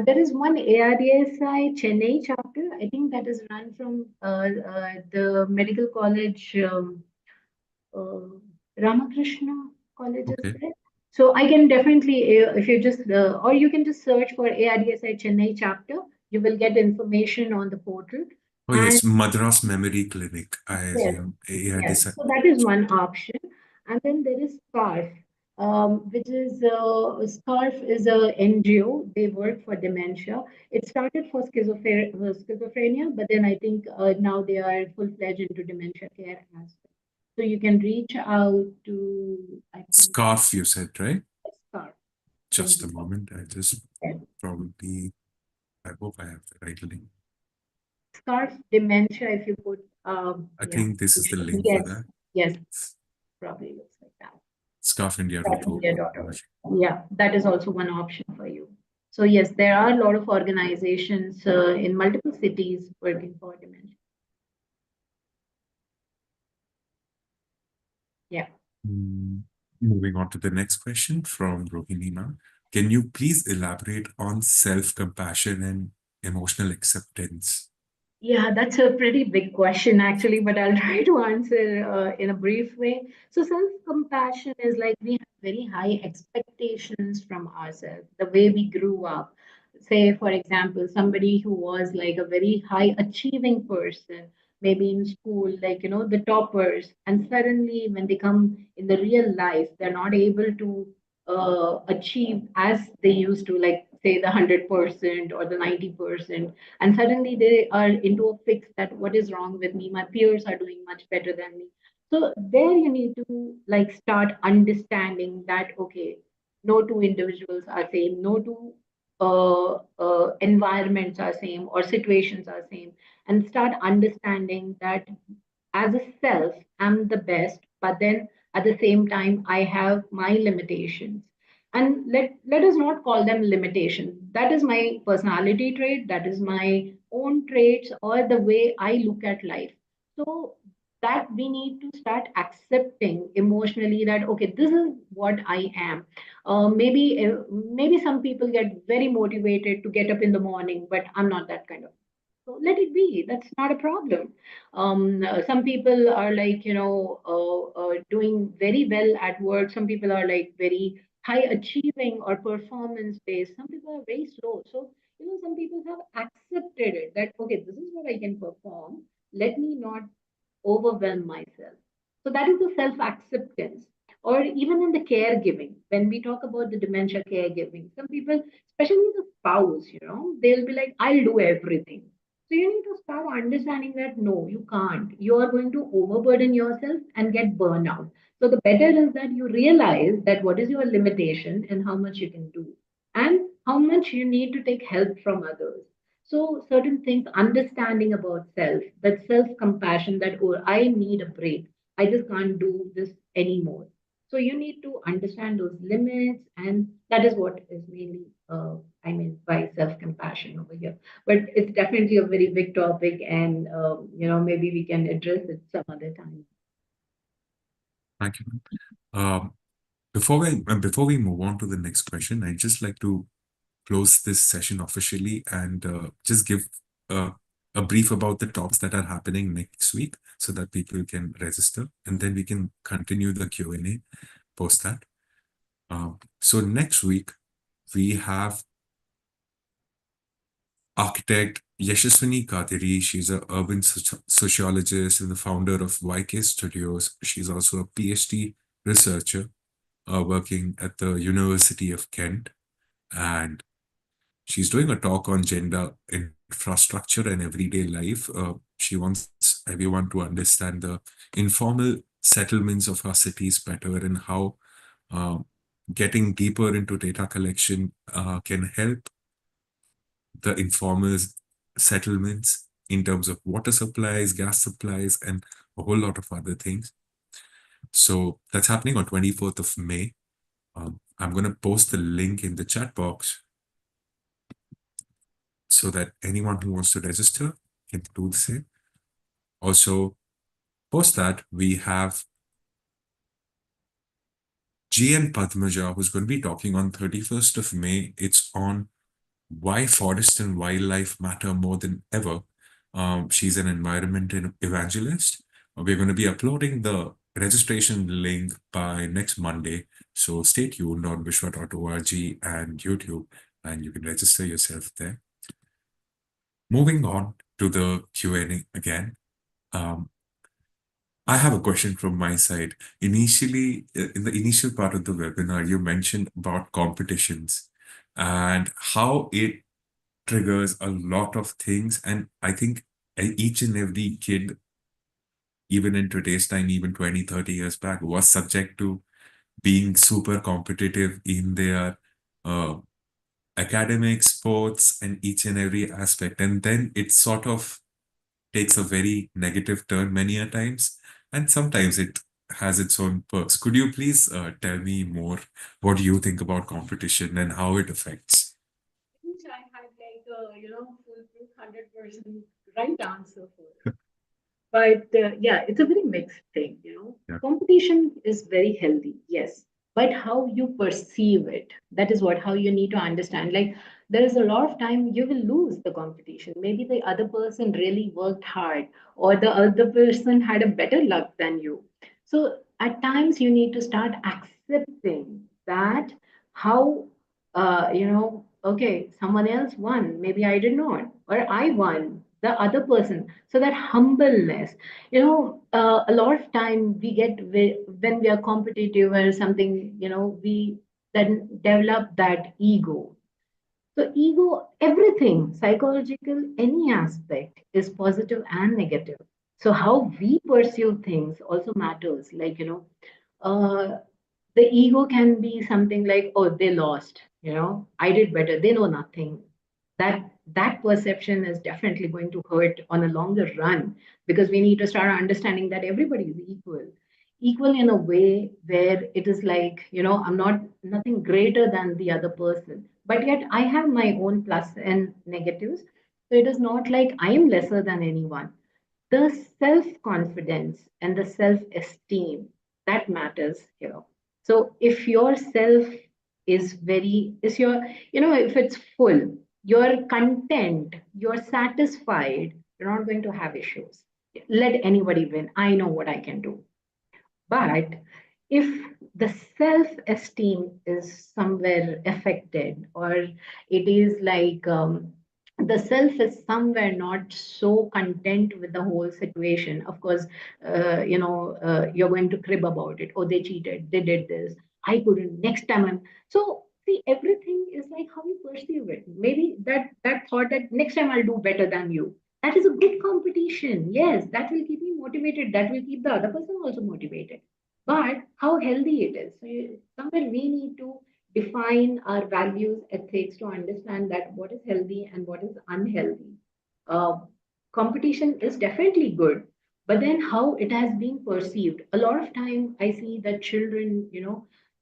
there is one ARDSI Chennai chapter. I think that is run from the medical college, uh, Ramakrishna College is Okay. there. So I can definitely, if you just, or you can just search for ARDSI Chennai chapter, you will get information on the portal. Oh, And yes, Madras Memory Clinic. I yes, assume. Yeah, yes. So that is one option. And then there is SCARF, which is SCARF is a NGO. They work for dementia. It started for schizophrenia, but then I think now they are full-fledged into dementia care as well. So you can reach out to, I think, Scarf, you said, right? SCARF. Just a NGO. moment. I just Yes. probably, I hope I have the right link. SCARF dementia, if you put, I yeah, think this is the link for yes, that. yes, probably looks like that. Scarfindia.org. Yeah, that is also one option for you. So yes, there are a lot of organizations in multiple cities working for dementia. Yeah. Moving on to the next question from Rohinina. Can you please elaborate on self-compassion and emotional acceptance? Yeah, that's a pretty big question, actually, but I'll try to answer in a brief way. So, self compassion is like we have very high expectations from ourselves, the way we grew up. Say, for example, somebody who was like a very high achieving person, maybe in school, like, the toppers, and suddenly when they come in the real life, they're not able to achieve as they used to, like, say, the 100% or the 90%, and suddenly they are into a fix that what is wrong with me, my peers are doing much better than me. So there you need to like start understanding that, okay, no two individuals are same, no two environments are same or situations are same, and start understanding that as a self I'm the best, but then at the same time I have my limitations. And let us not call them limitations. That is my personality trait, that is my own traits, or the way I look at life. So that we need to start accepting emotionally that okay, this is what I am. Maybe some people get very motivated to get up in the morning, but I'm not that kind of. So let it be. That's not a problem. Some people are like, doing very well at work. Some people are like very high achieving or performance based. Some people are very slow. So, some people have accepted it that, okay, this is what I can perform. Let me not overwhelm myself. So that is the self acceptance. Or even in the caregiving, when we talk about the dementia caregiving, some people, especially the spouse, they'll be like, I'll do everything. So you need to start understanding that no, you can't. You are going to overburden yourself and get burnout. So the better is that you realize that what is your limitation and how much you can do, and how much you need to take help from others. So certain things, understanding about self, that self-compassion, that oh, I need a break. I just can't do this anymore. So you need to understand those limits, and that is what is mainly I mean by self-compassion over here. But it's definitely a very big topic, and maybe we can address it some other time. Thank you. Um, before we move on to the next question, I'd just like to close this session officially and just give uh, a brief about the talks that are happening next week so that people can register, and then we can continue the Q&A post that. So next week we have architect Yashaswini Kadiri. She's an urban sociologist and the founder of YK Studios. She's also a PhD researcher working at the University of Kent. And she's doing a talk on gender infrastructure and everyday life. She wants everyone to understand the informal settlements of our cities better and how uh, getting deeper into data collection can help the informal settlements in terms of water supplies, gas supplies, and a whole lot of other things. So that's happening on 24th of May. I'm going to post the link in the chat box so that anyone who wants to register can do the same. Also, post that, we have GN Padmaja, who's going to be talking on 31st of May. It's on why forest and wildlife matter more than ever. She's an environment evangelist. We're going to be uploading the registration link by next Monday. So stay tuned on vishwa.org and YouTube, and you can register yourself there. Moving on to the Q&A again. I have a question from my side. Initially, in the initial part of the webinar, you mentioned about competitions and how it triggers a lot of things. And I think each and every kid, even in today's time, even 20, 30 years back, was subject to being super competitive in their uh, academic, sports, and each and every aspect. And then it sort of takes a very negative turn many a times, and sometimes it has its own perks. Could you please tell me more what do you think about competition and how it affects? Which I had like foolproof 100% right answer for it. But yeah, it's a very mixed thing. Yeah. Competition is very healthy, yes. But how you perceive it, that is what how you need to understand. Like there is a lot of time you will lose the competition. Maybe the other person really worked hard, or the other person had a better luck than you. So at times you need to start accepting that how okay, someone else won, maybe I did not, or I won the other person. So that humbleness, a lot of time we get when we are competitive or something, we then develop that ego. So ego, everything, psychological, any aspect is positive and negative. So how we pursue things also matters. Like, uh, the ego can be something like, oh, they lost. I did better, they know nothing. That perception is definitely going to hurt on a longer run, because we need to start understanding that everybody is equal in a way where it is like, I'm not nothing greater than the other person, but yet I have my own plus and negatives. So it is not like I am lesser than anyone. The self confidence and the self esteem, that matters here. So if your self is your, if it's full, you're content, you're satisfied, you're not going to have issues. Let anybody win, I know what I can do. But if the self esteem is somewhere affected, or it is like, the self is somewhere not so content with the whole situation, of course, you're going to crib about it. Oh, they cheated, they did this, I couldn't, next time I'm. So see, everything is like how you perceive it. Maybe that thought that next time I'll do better than you, that is a good competition. Yes, that will keep me motivated. That will keep the other person also motivated. But how healthy it is. So somewhere we need to define our values, ethics, to understand that what is healthy and what is unhealthy. Uh, Competition is definitely good, but then how it has been perceived. A lot of time I see that children,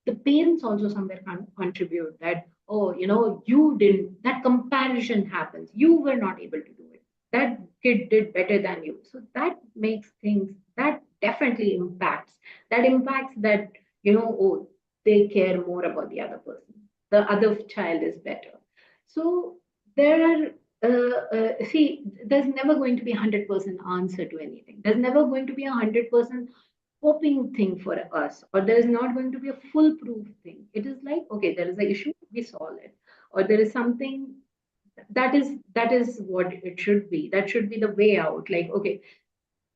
the parents also somewhere contribute that, oh, you didn't, that comparison happens. You were not able to do it. That kid did better than you. So that makes things, that definitely impacts that, oh, they care more about the other person. The other child is better. So there are, see, there's never going to be 100% answer to anything. There's never going to be 100% coping thing for us, or there is not going to be a foolproof thing. It is like, okay, there is an issue, we solve it, or there is something, that is what it should be. That should be the way out. Like, okay,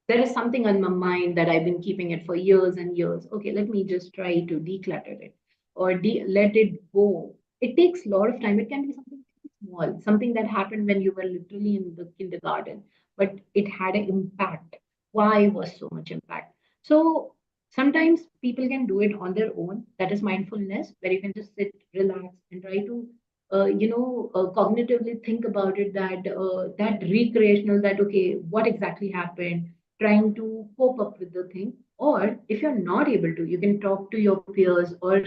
there is something on my mind that I've been keeping it for years and years. Okay, let me just try to declutter it, or let it go. It takes a lot of time. It can be something small, something that happened when you were literally in the kindergarten, but it had an impact. Why was so much impact? So sometimes people can do it on their own. That is mindfulness, where you can just sit, relax, and try to cognitively think about it, that recreational, that okay, what exactly happened, trying to cope up with the thing. Or if you're not able to, you can talk to your peers, or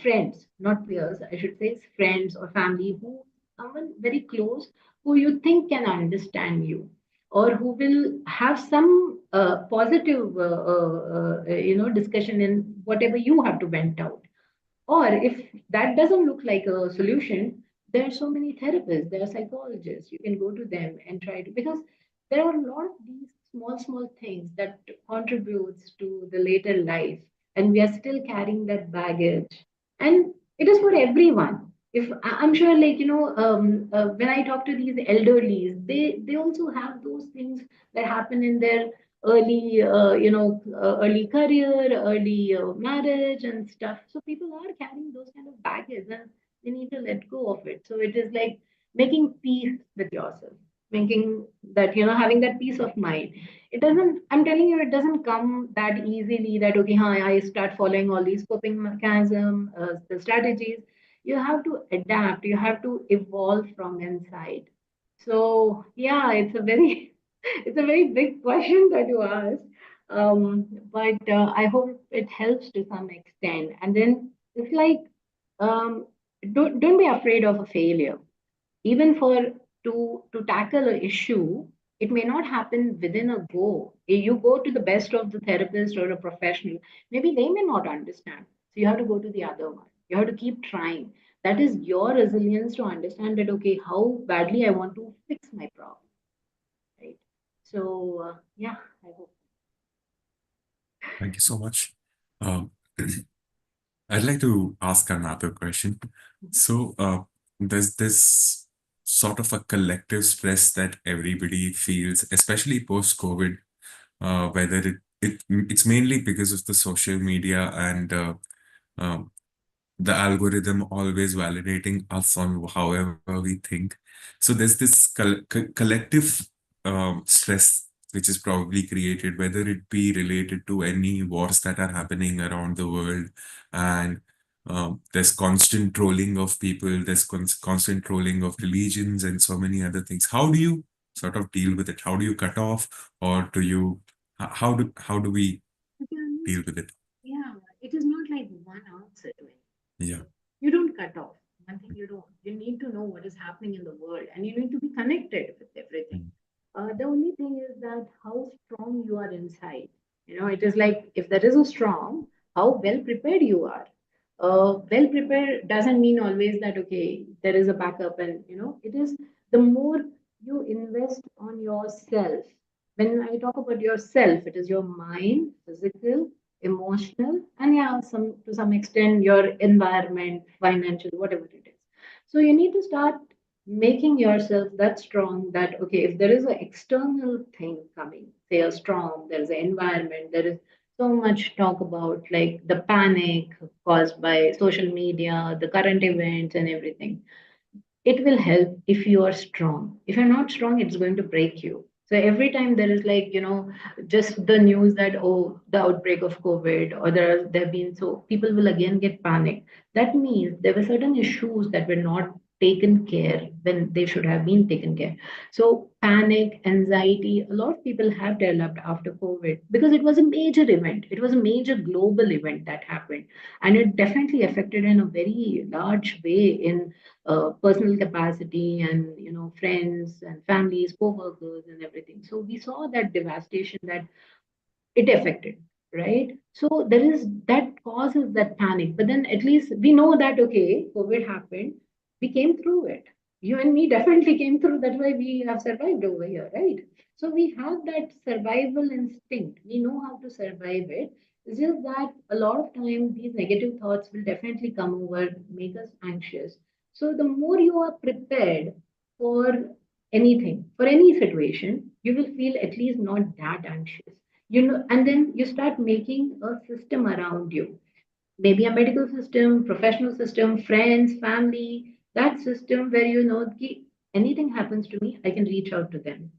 friends, not peers, I should say, friends or family, who someone very close, who you think can understand you, or who will have some positive discussion in whatever you have to vent out. Or if that doesn't look like a solution, there are so many therapists, there are psychologists. You can go to them and try to, because there are a lot of these small things that contributes to the later life, and we are still carrying that baggage. And it is for everyone. If I'm sure, like, when I talk to these elderlies, they also have those things that happen in their early career, early marriage and stuff. So people are carrying those kind of baggage, and they need to let go of it. So it is like making peace with yourself, making that, having that peace of mind. It doesn't, I'm telling you, it doesn't come that easily that, okay, hi, I start following all these coping mechanism, the strategies. You have to adapt, you have to evolve from inside. So yeah, it's a very it's a very big question that you asked. But I hope it helps to some extent. And then it's like, don't be afraid of a failure. Even for to tackle an issue, it may not happen within a go. You go to the best of the therapist or a professional, maybe they may not understand. So you have to go to the other one. You have to keep trying. That is your resilience to understand that, okay, how badly I want to fix my problem, right? So yeah, I hope. Thank you so much. Um, I'd like to ask another question. So, there's this sort of a collective stress that everybody feels, especially post-COVID, whether it's mainly because of the social media and um, the algorithm always validating us on however we think. So there's this collective stress which is probably created, whether it be related to any wars that are happening around the world, and There's constant trolling of people, there's constant trolling of religions and so many other things. How do you sort of deal with it? How do you cut off, or do you, how do we To be honest, deal with it? yeah, it is not like one answer to it. Yeah. You don't cut off. One thing you don't. You need to know what is happening in the world and you need to be connected with everything. Mm. The only thing is that how strong you are inside. It is like if there is a strong, how well prepared you are. Well prepared doesn't mean always that, okay, there is a backup, and it is the more you invest on yourself. When I talk about yourself, it is your mind, physical, emotional, and yeah, some to some extent your environment, financial, whatever it is. So you need to start making yourself that strong that, okay, if there is an external thing coming, say a storm, there is an environment, there is so much talk about like the panic caused by social media, the current events and everything. It will help if you are strong. If you're not strong, it's going to break you. So every time there is like, just the news that, oh, the outbreak of COVID, or there have been, so people will again get panicked. That means there were certain issues that were not taken care when they should have been taken care. So panic, anxiety, a lot of people have developed after COVID because it was a major event. It was a major global event that happened. And it definitely affected in a very large way in personal capacity and friends and families, co-workers and everything. So we saw that devastation that it affected, right? So there is that causes that panic, but then at least we know that, okay, COVID happened, we came through it. You and me definitely came through. That's why we have survived over here, right? So we have that survival instinct. We know how to survive it. It's just that a lot of time these negative thoughts will definitely come over, make us anxious. So the more you are prepared for anything, for any situation, you will feel at least not that anxious. And then you start making a system around you, maybe a medical system, professional system, friends, family, that system where ki anything happens to me, I can reach out to them.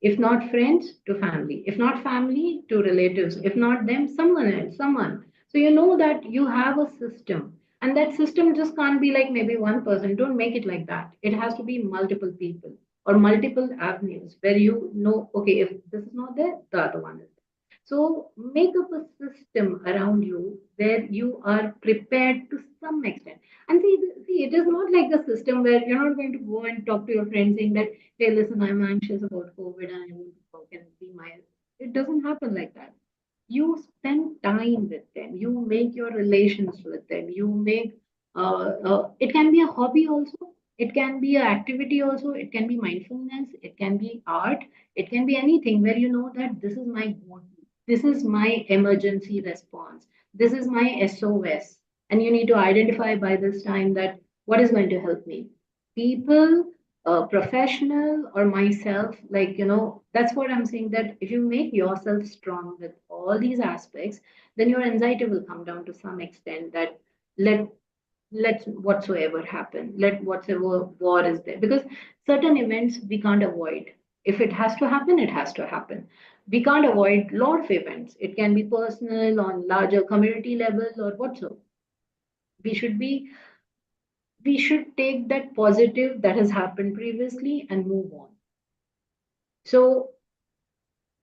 If not friends, to family. If not family, to relatives. If not them, someone else, someone. So you know that you have a system. And that system just can't be like maybe one person. Don't make it like that. It has to be multiple people or multiple avenues where okay, if this is not there, the other one is. So make up a system around you where you are prepared to some extent. And see, it is not like a system where you're not going to go and talk to your friends saying that, hey, listen, I'm anxious about COVID and I want to talk and be my. It doesn't happen like that. You spend time with them. You make your relations with them. You make. It can be a hobby also. It can be an activity also. It can be mindfulness. It can be art. It can be anything where you know that this is my go. This is my emergency response. This is my SOS. And you need to identify by this time that what is going to help me. People, professional, or myself, like, that's what I'm saying. That if you make yourself strong with all these aspects, then your anxiety will come down to some extent that let let whatsoever happen, let whatsoever war is there, because certain events we can't avoid. If it has to happen, it has to happen. We can't avoid lot of events. It can be personal, on larger community level, or whatsoever. We should be we should take that positive that has happened previously and move on. So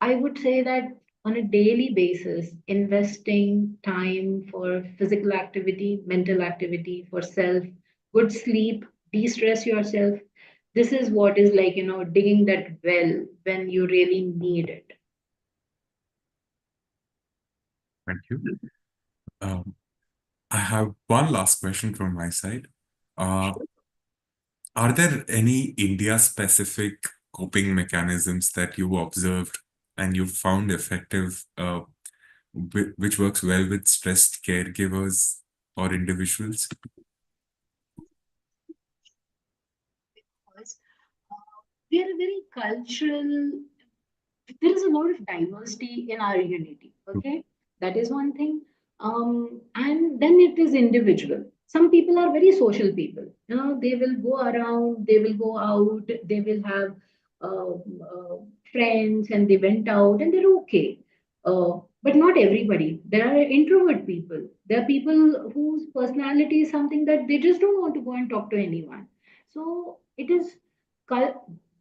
I would say that on a daily basis, investing time for physical activity, mental activity, for self, good sleep, de stress yourself. This is what is like, digging that well when you really need it. Thank you. Um, I have one last question from my side. Uh, are there any India-specific coping mechanisms that you observed and you found effective, which works well with stressed caregivers or individuals? Because we are a very cultural, there is a lot of diversity in our unity. Okay, that is one thing. And then it is individual. Some people are very social people. They will go around, they will go out, they will have uh, uh, friends, and they went out, and they're okay. but not everybody. There are introvert people. There are people whose personality is something that they just don't want to go and talk to anyone. So it is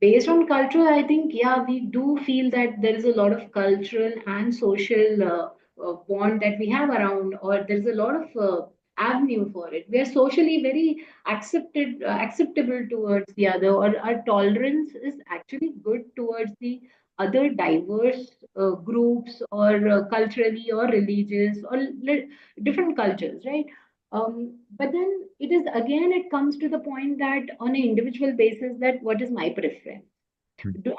based on culture. I think, yeah, we do feel that there is a lot of cultural and social bond that we have around, or there's a lot of avenue for it. We are socially very acceptable towards the other, or our tolerance is actually good towards the other diverse groups, or culturally or religious, or different cultures, right? But then it is again, it comes to the point that on an individual basis, that what is my preference?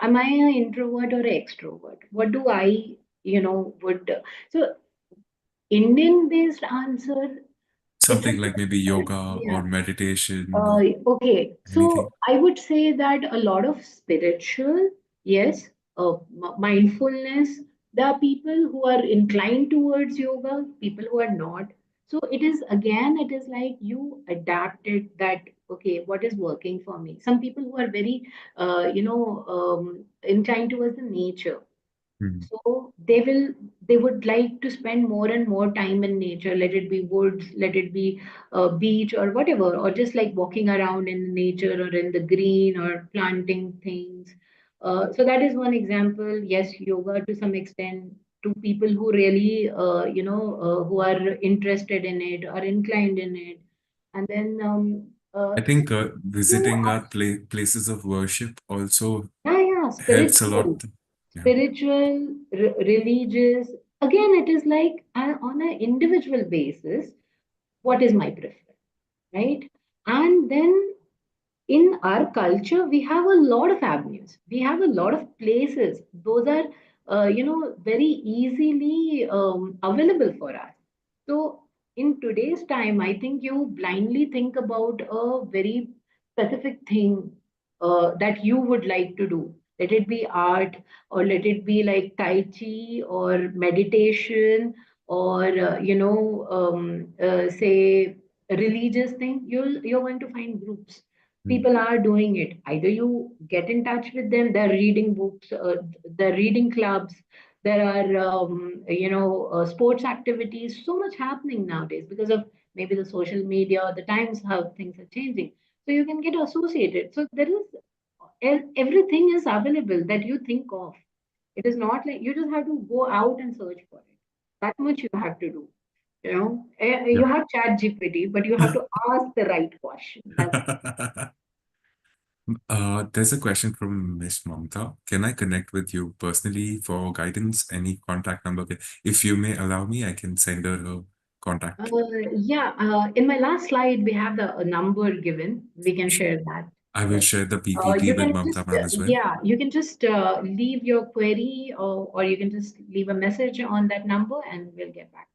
Am I an introvert or an extrovert? What do I, would so Indian based answer, it's a Something like maybe yoga yeah. or meditation Uh, or okay, anything. so I would say that a lot of spiritual, yes, mindfulness. There are people who are inclined towards yoga, people who are not. So it is again, it is like you adapted that. Okay, what is working for me? Some people who are very, inclined towards the nature, Hmm. so they would like to spend more and more time in nature, let it be woods, let it be beach or whatever, or just like walking around in nature or in the green or planting things. So that is one example. Yes, yoga to some extent, to people who really who are interested in it or inclined in it. And then I think you visiting our places of worship also yeah, helps a lot. spiritual, Yeah. religious. Again, it is like on an individual basis, what is my preference, right? And then in our culture, we have a lot of avenues. We have a lot of places. Those are, very easily available for us. So in today's time, I think you blindly think about a very specific thing that you would like to do. Let it be art, or let it be like Tai Chi, or meditation, or say a religious thing. You're going to find groups. Mm. People are doing it. Either you get in touch with them, they're reading books, they're reading clubs, there are sports activities, so much happening nowadays because of maybe the social media or the times how things are changing. So you can get associated. So there is everything is available that you think of. It is not like you just have to go out and search for it. That much you have to do. You Yeah. have chat GPT, but you have to ask the right question. That's There's a question from Miss Mamta. Can I connect with you personally for guidance? Any contact number? If you may allow me, I can send her Uh, contact. yeah, in my last slide, we have the number given. We can share that. I will share the PPT You with can Mamta just, ma'am as well. yeah, you can just leave your query, or you can just leave a message on that number and we'll get back.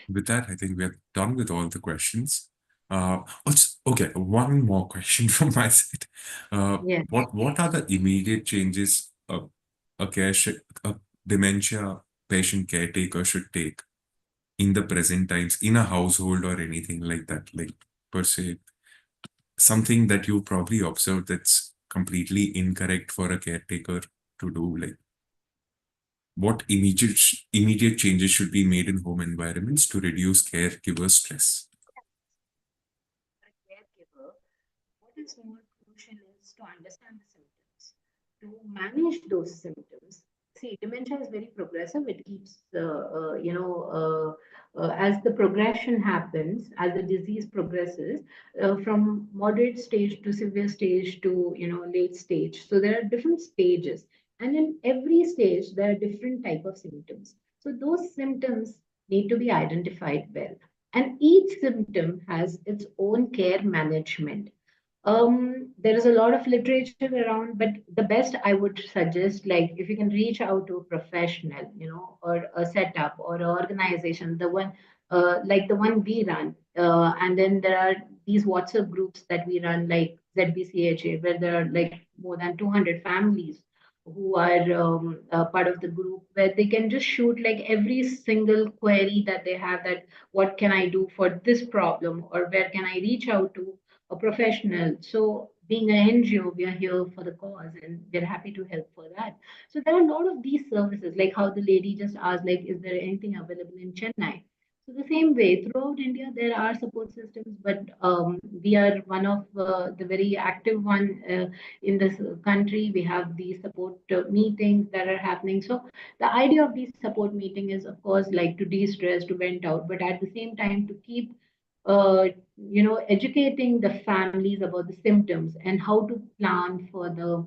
With that, I think we're done with all the questions. Okay, one more question from my side. Yeah. What are the immediate changes a a dementia patient caretaker should take in the present times in a household or anything like that? Like per se, something that you probably observed that's completely incorrect for a caretaker to do. Like what immediate changes should be made in home environments to reduce caregiver stress? A caregiver, what is more crucial is to understand the symptoms, to manage those symptoms. See, dementia is very progressive. It keeps, as the progression happens, as the disease progresses, from moderate stage to severe stage to, late stage. So there are different stages. And in every stage, there are different type of symptoms. So those symptoms need to be identified well. And each symptom has its own care management. There is a lot of literature around, but the best I would suggest, like if you can reach out to a professional, or a setup or an organization, the one like the one we run, and then there are these WhatsApp groups that we run, like ZBCHA, where there are like more than 200 families who are part of the group, where they can just shoot like every single query that they have, that what can I do for this problem, or where can I reach out to a professional. So being an NGO, we are here for the cause and we're happy to help for that. So there are a lot of these services, like how the lady just asked, like, is there anything available in Chennai? So the same way, throughout India, there are support systems, but we are one of the very active one in this country. We have these support meetings that are happening. So the idea of these support meeting is, of course, like to de-stress, to vent out, but at the same time to keep uh, educating the families about the symptoms and how to plan for the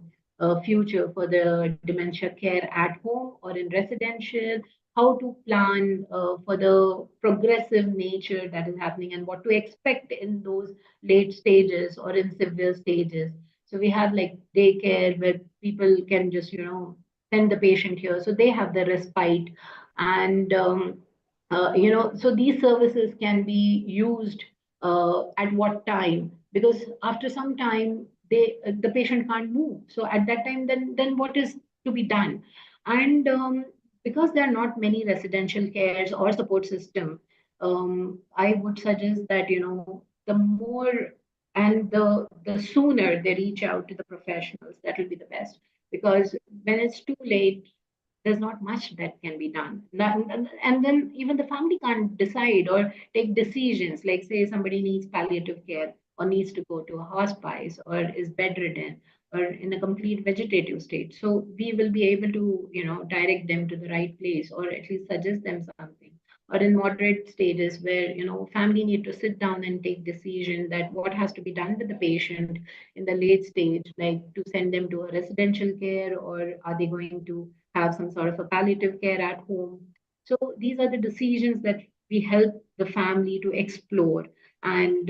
future for the dementia care at home or in residential, how to plan for the progressive nature that is happening and what to expect in those late stages or in severe stages. So we have like daycare where people can just, send the patient here. So they have the respite. And so these services can be used at what time, because after some time the patient can't move, so at that time then what is to be done? And because there are not many residential cares or support system, I would suggest that the more and the sooner they reach out to the professionals, that will be the best, because when it's too late, there's not much that can be done. And then even the family can't decide or take decisions. Like, say, somebody needs palliative care or needs to go to a hospice or is bedridden or in a complete vegetative state. So we will be able to, direct them to the right place or at least suggest them something. Or in moderate stages where, family need to sit down and take decision that what has to be done with the patient in the late stage, like to send them to a residential care, or are they going to have some sort of a palliative care at home. So these are the decisions that we help the family to explore. And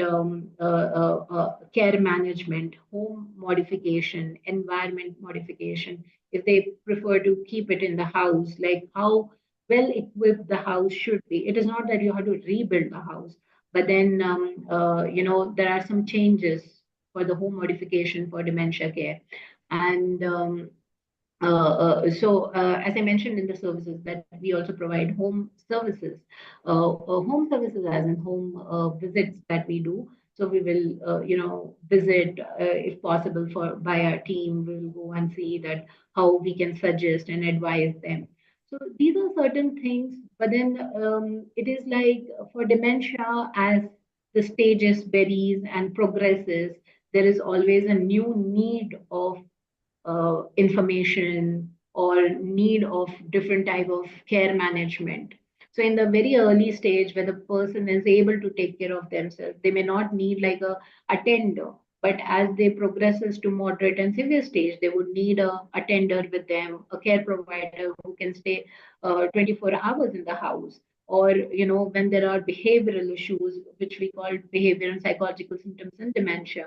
care management, home modification, environment modification. If they prefer to keep it in the house, like how well equipped the house should be. It is not that you have to rebuild the house, but then there are some changes for the home modification for dementia care. And as I mentioned in the services, that we also provide home services, home services as in home visits that we do. So we will, visit if possible for by our team. We will go and see that how we can suggest and advise them. So these are certain things. But then it is like for dementia, as the stages varies and progresses, there is always a new need of information or need of different type of care management. So in the very early stage where the person is able to take care of themselves, they may not need like a attender, but as they progresses to moderate and severe stage, they would need a attender with them, a care provider who can stay 24 hours in the house. Or when there are behavioral issues, which we call behavioral and psychological symptoms in dementia,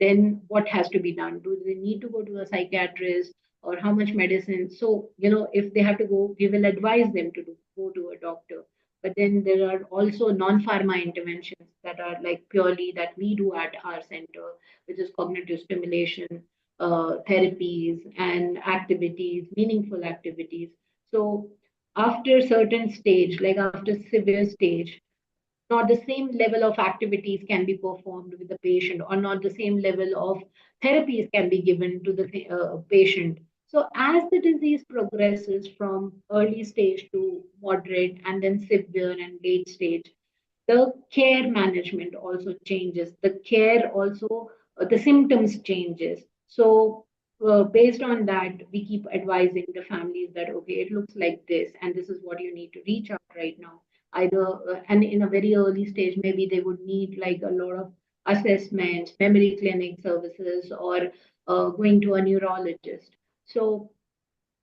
then what has to be done? Do they need to go to a psychiatrist, or how much medicine? So, if they have to go, we will advise them to go to a doctor. But then there are also non-pharma interventions that are like purely that we do at our center, which is cognitive stimulation, therapies and activities, meaningful activities. So after certain stage, like after severe stage, not the same level of activities can be performed with the patient, or not the same level of therapies can be given to the patient. So as the disease progresses from early stage to moderate and then severe and late stage, the care management also changes, the care also, the symptoms changes. So based on that, we keep advising the families that okay, it looks like this and this is what you need to reach out right now. Either and in a very early stage, maybe they would need like a lot of assessments, memory clinic services, or going to a neurologist. So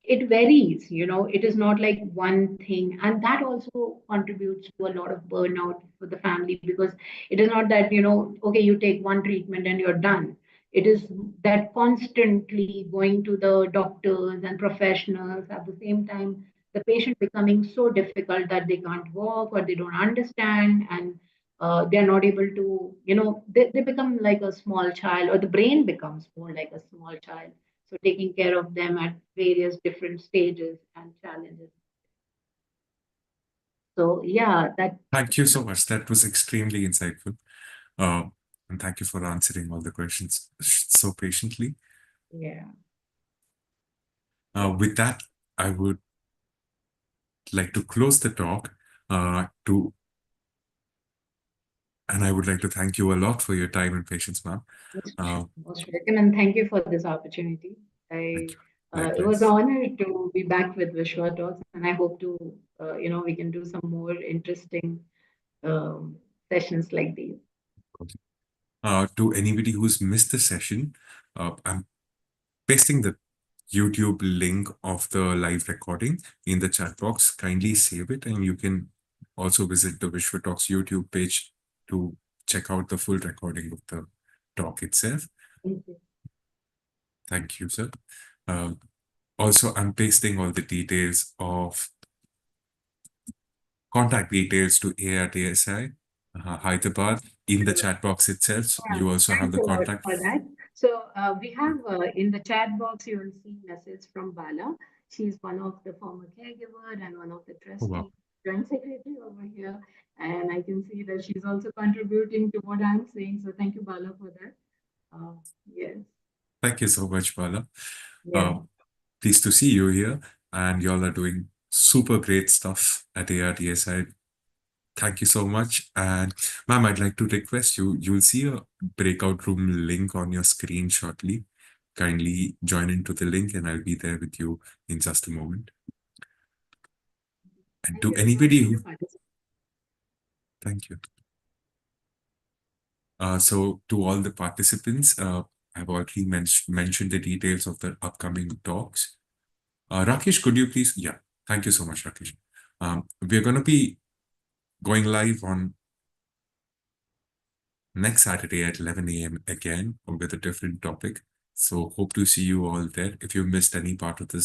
it varies, it is not like one thing. And that also contributes to a lot of burnout for the family, because it is not that, okay, you take one treatment and you're done. It is that constantly going to the doctors and professionals, at the same time the patient becoming so difficult that they can't walk or they don't understand, and they're not able to, they become like a small child, or the brain becomes more like a small child. So taking care of them at various different stages and challenges. So yeah, that. Thank you so much. That was extremely insightful. Uh, And thank you for answering all the questions so patiently. Yeah. With that, I would like to close the talk and I would like to thank you a lot for your time and patience, ma'am. Most welcome, and thank you for this opportunity. Thank you. It was an Likewise. honor to be back with Vishwa Talks, and I hope to, we can do some more interesting sessions like these. To anybody who's missed the session, I'm pasting the YouTube link of the live recording in the chat box. Kindly save it, and you can also visit the Vishwa Talks YouTube page to check out the full recording of the talk itself. Thank you. Thank you, sir. Also, I'm pasting all the details of contact details to ARTSI Hyderabad in the chat box itself. Yeah, You also have thanks the a lot contact. for that. So we have in the chat box, you will see message from Bala. She's one of the former caregiver and one of the Oh, wow. trustee joint secretary over here. And I can see that she's also contributing to what I'm saying. So thank you, Bala, for that. Yes. Thank you so much, Bala. Yeah. Pleased to see you here, and y'all are doing super great stuff at ARTSI. Thank you so much. And ma'am, I'd like to request you, you'll see a breakout room link on your screen shortly. Kindly join into the link and I'll be there with you in just a moment. And Thank to you everyone anybody for who, your participation. thank you. So to all the participants, I've already mentioned the details of the upcoming talks. Rakesh, could you please? Yeah, thank you so much, Rakesh. We're going to be going live on next Saturday at 11 a.m. again with a different topic. So hope to see you all there. If you missed any part of the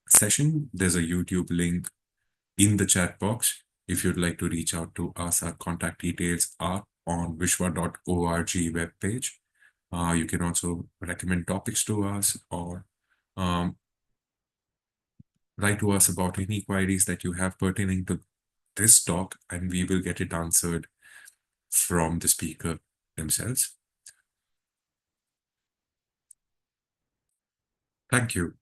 session, there's a YouTube link in the chat box. If you'd like to reach out to us, our contact details are on vishwa.org webpage. You can also recommend topics to us or write to us about any queries that you have pertaining to this talk, and we will get it answered from the speaker themselves. Thank you.